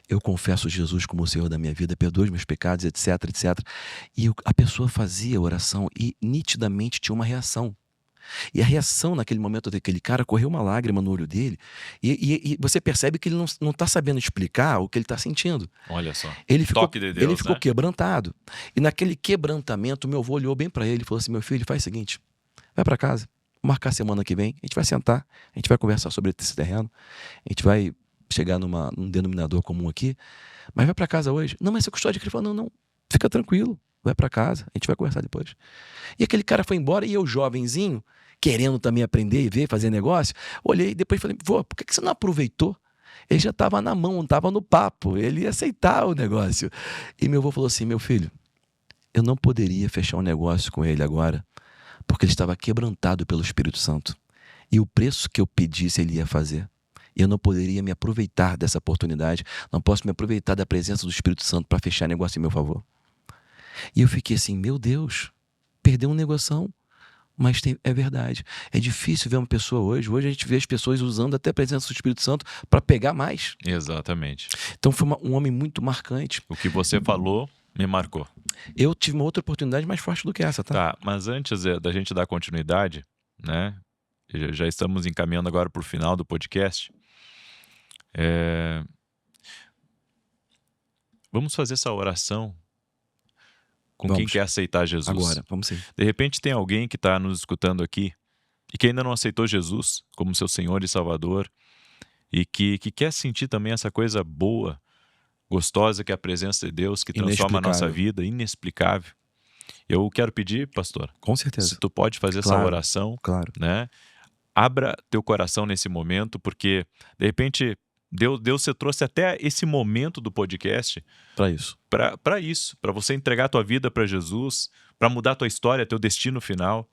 eu confesso Jesus como o Senhor da minha vida, perdoa os meus pecados, etc, etc. E a pessoa fazia a oração e nitidamente tinha uma reação. E a reação naquele momento daquele cara, correu uma lágrima no olho dele, e você percebe que ele não está sabendo explicar o que ele está sentindo. Olha só. Ele ficou, Toque de Deus, ele ficou né? quebrantado. E naquele quebrantamento, meu avô olhou bem para ele e falou assim: meu filho, faz o seguinte, vai para casa, vamos marcar semana que vem, a gente vai sentar, a gente vai conversar sobre esse terreno, a gente vai chegar num denominador comum aqui, mas vai para casa hoje. Não, mas você custódia. Ele falou: não, fica tranquilo, vai para casa, a gente vai conversar depois. E aquele cara foi embora, e eu, jovenzinho, querendo também aprender e ver, fazer negócio, olhei e depois falei: vô, por que você não aproveitou? Ele já estava na mão, estava no papo, ele ia aceitar o negócio. E meu avô falou assim: meu filho, eu não poderia fechar um negócio com ele agora, porque ele estava quebrantado pelo Espírito Santo. E o preço que eu pedisse ele ia fazer. Eu não poderia me aproveitar dessa oportunidade, não posso me aproveitar da presença do Espírito Santo para fechar negócio em meu favor. E eu fiquei assim: meu Deus, perdeu um negoção. Mas é verdade. É difícil ver uma pessoa hoje. Hoje a gente vê as pessoas usando até a presença do Espírito Santo para pegar mais. Exatamente. Então foi um homem muito marcante. O que você falou me marcou. Eu tive uma outra oportunidade mais forte do que essa, tá? Tá, mas antes da gente dar continuidade, né? Já estamos encaminhando agora para o final do podcast. Vamos fazer essa oração com quem Vamos. quer aceitar Jesus. Agora, vamos sim. De repente tem alguém que está nos escutando aqui e que ainda não aceitou Jesus como seu Senhor e Salvador e que quer sentir também essa coisa boa, gostosa, que é a presença de Deus, que transforma a nossa vida, inexplicável. Eu quero pedir, pastor, Com certeza. se tu pode fazer essa Claro, oração, claro. né? Abra teu coração nesse momento, porque de repente Deus você trouxe até esse momento do podcast Para isso. para isso, para você entregar a tua vida para Jesus, para mudar a tua história, teu destino final.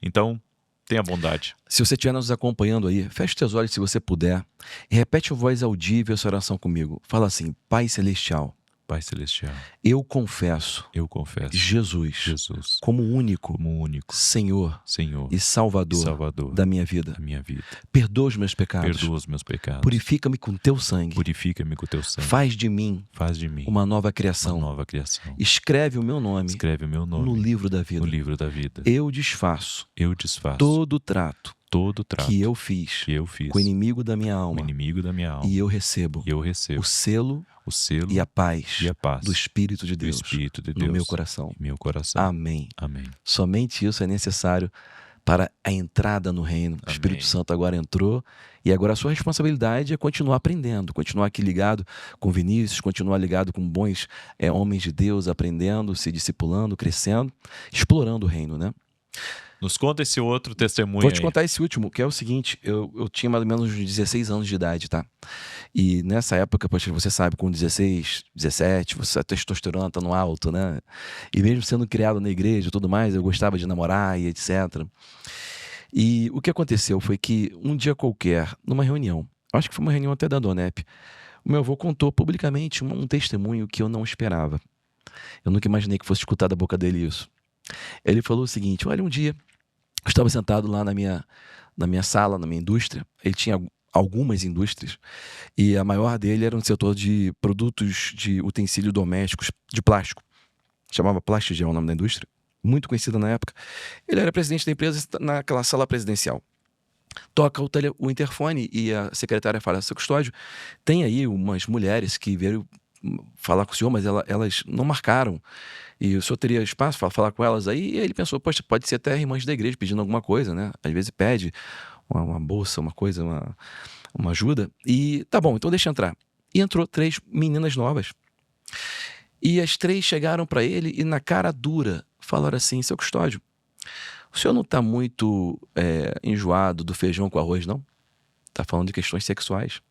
Então, tenha bondade. Se você estiver nos acompanhando aí, feche teus olhos se você puder e repete em voz audível essa oração comigo. Fala assim: Pai Celestial, Pai Celestial, eu confesso eu confesso Jesus como como único único Senhor Senhor e Salvador da da minha vida. minha vida. Perdoa os meus pecados. Perdoa os meus pecados. Purifica-me com teu sangue. Purifica-me com teu sangue. Faz de mim Faz de mim uma nova criação. uma nova criação. Escreve o meu nome Escreve o meu nome no livro da no vida. livro da vida. Eu desfaço Eu desfaço todo o trato todo o trato que eu fiz que eu fiz com o inimigo da minha com o alma. inimigo da minha alma. E eu recebo E eu recebo o selo o selo e a paz e a paz do Espírito de do Deus Espírito de no Deus meu coração. em meu coração. Amém. Amém. Somente isso é necessário para a entrada no reino. O Espírito Santo agora entrou e agora a sua responsabilidade é continuar aprendendo, continuar aqui ligado com Vinícius, continuar ligado com bons homens de Deus, aprendendo, se discipulando, crescendo, explorando o reino, né? Nos conta esse outro testemunho Vou te aí. contar esse último, que é o seguinte: eu tinha mais ou menos uns 16 anos de idade, tá? E nessa época, poxa, você sabe, com 16, 17, a testosterona tá no alto, né? E mesmo sendo criado na igreja e tudo mais, eu gostava de namorar e etc. E o que aconteceu foi que um dia qualquer, numa reunião, acho que foi uma reunião até da Donep, o meu avô contou publicamente um testemunho que eu não esperava. Eu nunca imaginei que fosse escutar da boca dele isso. Ele falou o seguinte: olha, um dia eu estava sentado lá na minha sala, na minha indústria. Ele tinha algumas indústrias e a maior dele era no setor de produtos de utensílios domésticos de plástico. Chamava Plastigel o nome da indústria, muito conhecida na época. Ele era presidente da empresa naquela sala presidencial. Toca o interfone e a secretária fala: seu Custódio, tem aí umas mulheres que vieram falar com o senhor, mas elas não marcaram. E o senhor teria espaço para falar com elas aí? E ele pensou: poxa, pode ser até irmãs da igreja pedindo alguma coisa, né? Às vezes pede uma bolsa, uma coisa, uma ajuda. E tá bom, então deixa entrar. E entrou 3 meninas novas. E as 3 chegaram para ele e na cara dura falaram assim: seu Custódio, o senhor não está muito enjoado do feijão com arroz, não? Está falando de questões sexuais.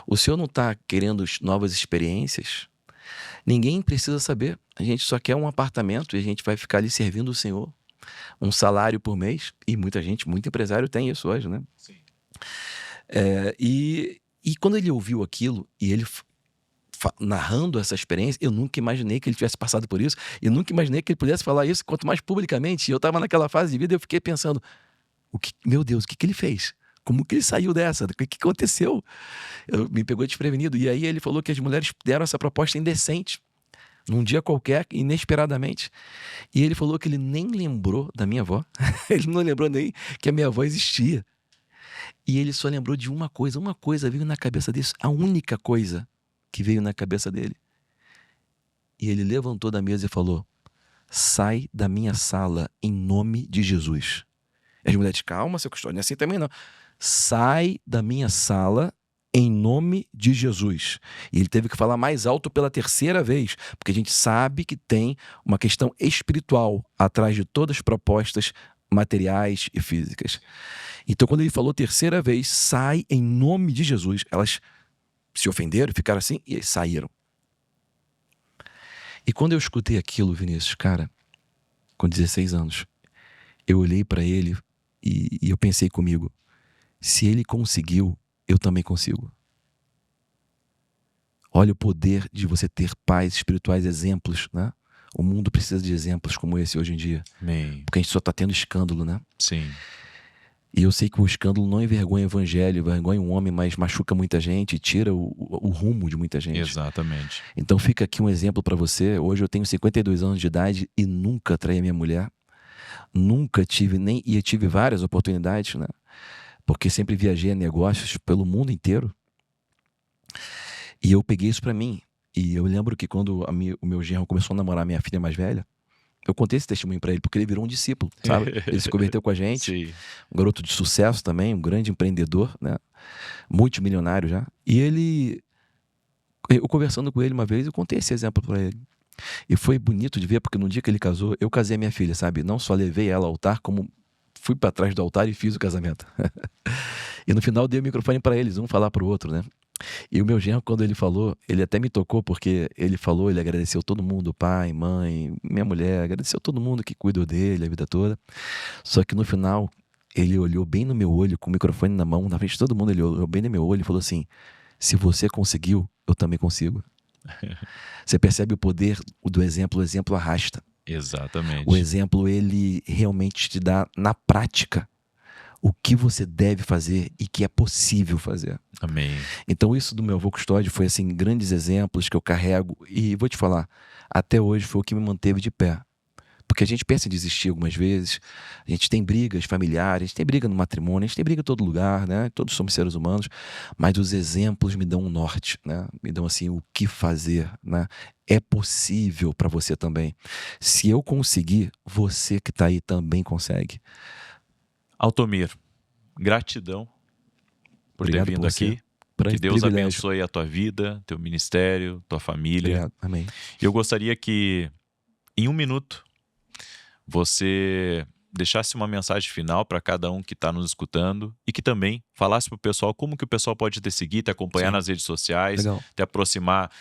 O senhor não está querendo novas experiências? Ninguém precisa saber. A gente só quer um apartamento e a gente vai ficar ali servindo o senhor. Um salário por mês. E muita gente, muito empresário tem isso hoje, né? Sim. E quando ele ouviu aquilo, e ele narrando essa experiência, eu nunca imaginei que ele tivesse passado por isso, e nunca imaginei que ele pudesse falar isso, quanto mais publicamente. E eu estava naquela fase de vida e eu fiquei pensando, meu Deus, o que ele fez? Como que ele saiu dessa? O que aconteceu? Me pegou desprevenido. E aí ele falou que as mulheres deram essa proposta indecente, num dia qualquer, inesperadamente. E ele falou que ele nem lembrou da minha avó. Ele não lembrou nem que a minha avó existia. E ele só lembrou de uma coisa veio na cabeça dele, a única coisa que veio na cabeça dele. E ele levantou da mesa e falou: sai da minha sala em nome de Jesus. E as mulheres, calma, seu custódio, não é assim também não. Sai da minha sala em nome de Jesus. E ele teve que falar mais alto pela terceira vez, porque a gente sabe que tem uma questão espiritual atrás de todas as propostas materiais e físicas. Então, quando ele falou terceira vez, sai em nome de Jesus, elas se ofenderam, ficaram assim e saíram. E quando eu escutei aquilo, Vinícius, cara, com 16 anos, eu olhei para ele e eu pensei comigo, se ele conseguiu, eu também consigo. Olha o poder de você ter pais espirituais, exemplos, né? O mundo precisa de exemplos como esse hoje em dia. Amém. Porque a gente só está tendo escândalo, né? Sim. E eu sei que o escândalo não envergonha o evangelho, envergonha um homem, mas machuca muita gente e tira o rumo de muita gente. Exatamente. Então fica aqui um exemplo para você. Hoje eu tenho 52 anos de idade e nunca traí a minha mulher. Nunca tive e tive várias oportunidades, né? Porque sempre viajei a negócios pelo mundo inteiro. E eu peguei isso para mim. E eu lembro que quando o meu genro começou a namorar a minha filha mais velha, eu contei esse testemunho para ele, porque ele virou um discípulo, sabe? Ele se converteu com a gente. Sim. Um garoto de sucesso também, um grande empreendedor, né? Multimilionário já. E eu conversando com ele uma vez, eu contei esse exemplo para ele. E foi bonito de ver, porque no dia que ele casou, eu casei a minha filha, sabe? Não só levei ela ao altar, como fui para trás do altar e fiz o casamento. E no final dei o microfone para eles, um falar para o outro, né? E o meu genro, quando ele falou, ele até me tocou, porque ele falou, ele agradeceu todo mundo, pai, mãe, minha mulher, agradeceu todo mundo que cuidou dele a vida toda. Só que no final, ele olhou bem no meu olho, com o microfone na mão, na frente de todo mundo, ele olhou bem no meu olho e falou assim: se você conseguiu, eu também consigo. Você percebe o poder do exemplo, o exemplo arrasta. Exatamente. O exemplo, ele realmente te dá, na prática, o que você deve fazer e que é possível fazer. Amém. Então isso do meu avô Custódio foi assim, grandes exemplos que eu carrego, e vou te falar, até hoje foi o que me manteve de pé. Porque a gente pensa em desistir algumas vezes, a gente tem brigas familiares, a gente tem briga no matrimônio, a gente tem briga em todo lugar, né? Todos somos seres humanos, mas os exemplos me dão um norte, né? Me dão assim o que fazer, né? É possível para você também. Se eu conseguir, você que está aí também consegue. Altomir, gratidão por Obrigado ter vindo por você. aqui. Que Deus abençoe a tua vida, teu ministério, tua família. Obrigado. Amém. Eu gostaria que, em 1 minuto, você deixasse uma mensagem final para cada um que está nos escutando e que também falasse para o pessoal como que o pessoal pode te seguir, te acompanhar nas redes sociais, Legal.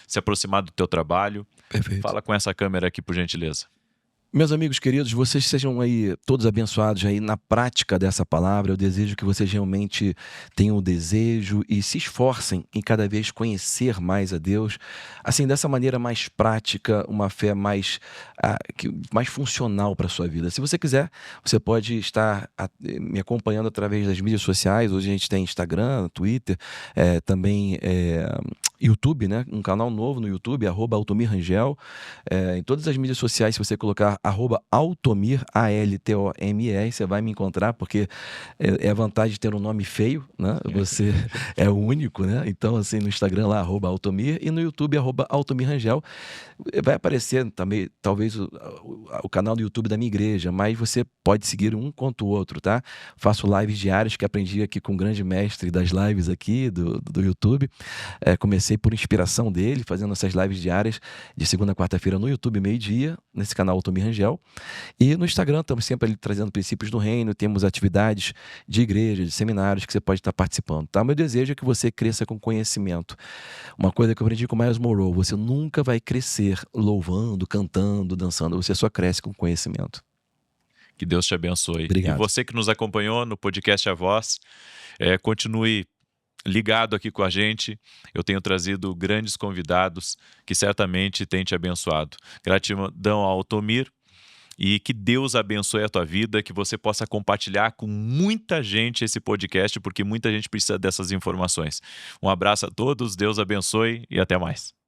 se aproximar do teu trabalho. Perfeito. Fala com essa câmera aqui, por gentileza. Meus amigos queridos, vocês sejam aí todos abençoados aí na prática dessa palavra. Eu desejo que vocês realmente tenham o desejo e se esforcem em cada vez conhecer mais a Deus. Assim, dessa maneira mais prática, uma fé mais funcional para a sua vida. Se você quiser, você pode estar me acompanhando através das mídias sociais. Hoje a gente tem Instagram, Twitter, também YouTube, né? Um canal novo no YouTube, @AltomirRangel. Em todas as mídias sociais, se você colocar @Altomir, ALTOMIR, você vai me encontrar, porque é a vantagem de ter um nome feio, né? Você é o único, né? Então, assim, no Instagram lá, @Altomir, e no YouTube, @AltomirRangel. Vai aparecer também, talvez, o canal do YouTube da minha igreja, mas você pode seguir um quanto o outro, tá? Faço lives diárias, que aprendi aqui com o grande mestre das lives aqui do YouTube. Comecei por inspiração dele, fazendo essas lives diárias de segunda a quarta-feira no YouTube, meio-dia, nesse canal Altomir Rangel. E no Instagram estamos sempre ali trazendo princípios do reino, temos atividades de igreja, de seminários que você pode estar participando, tá? Meu desejo é que você cresça com conhecimento. Uma coisa que eu aprendi com o Miles Monroe: você nunca vai crescer louvando, cantando, dançando, você só cresce com conhecimento. Que Deus te abençoe. Obrigado. E você que nos acompanhou no podcast A Voz, continue ligado aqui com a gente. Eu tenho trazido grandes convidados que certamente têm te abençoado. Gratidão ao Tomir. E que Deus abençoe a tua vida, que você possa compartilhar com muita gente esse podcast, porque muita gente precisa dessas informações. Um abraço a todos, Deus abençoe e até mais.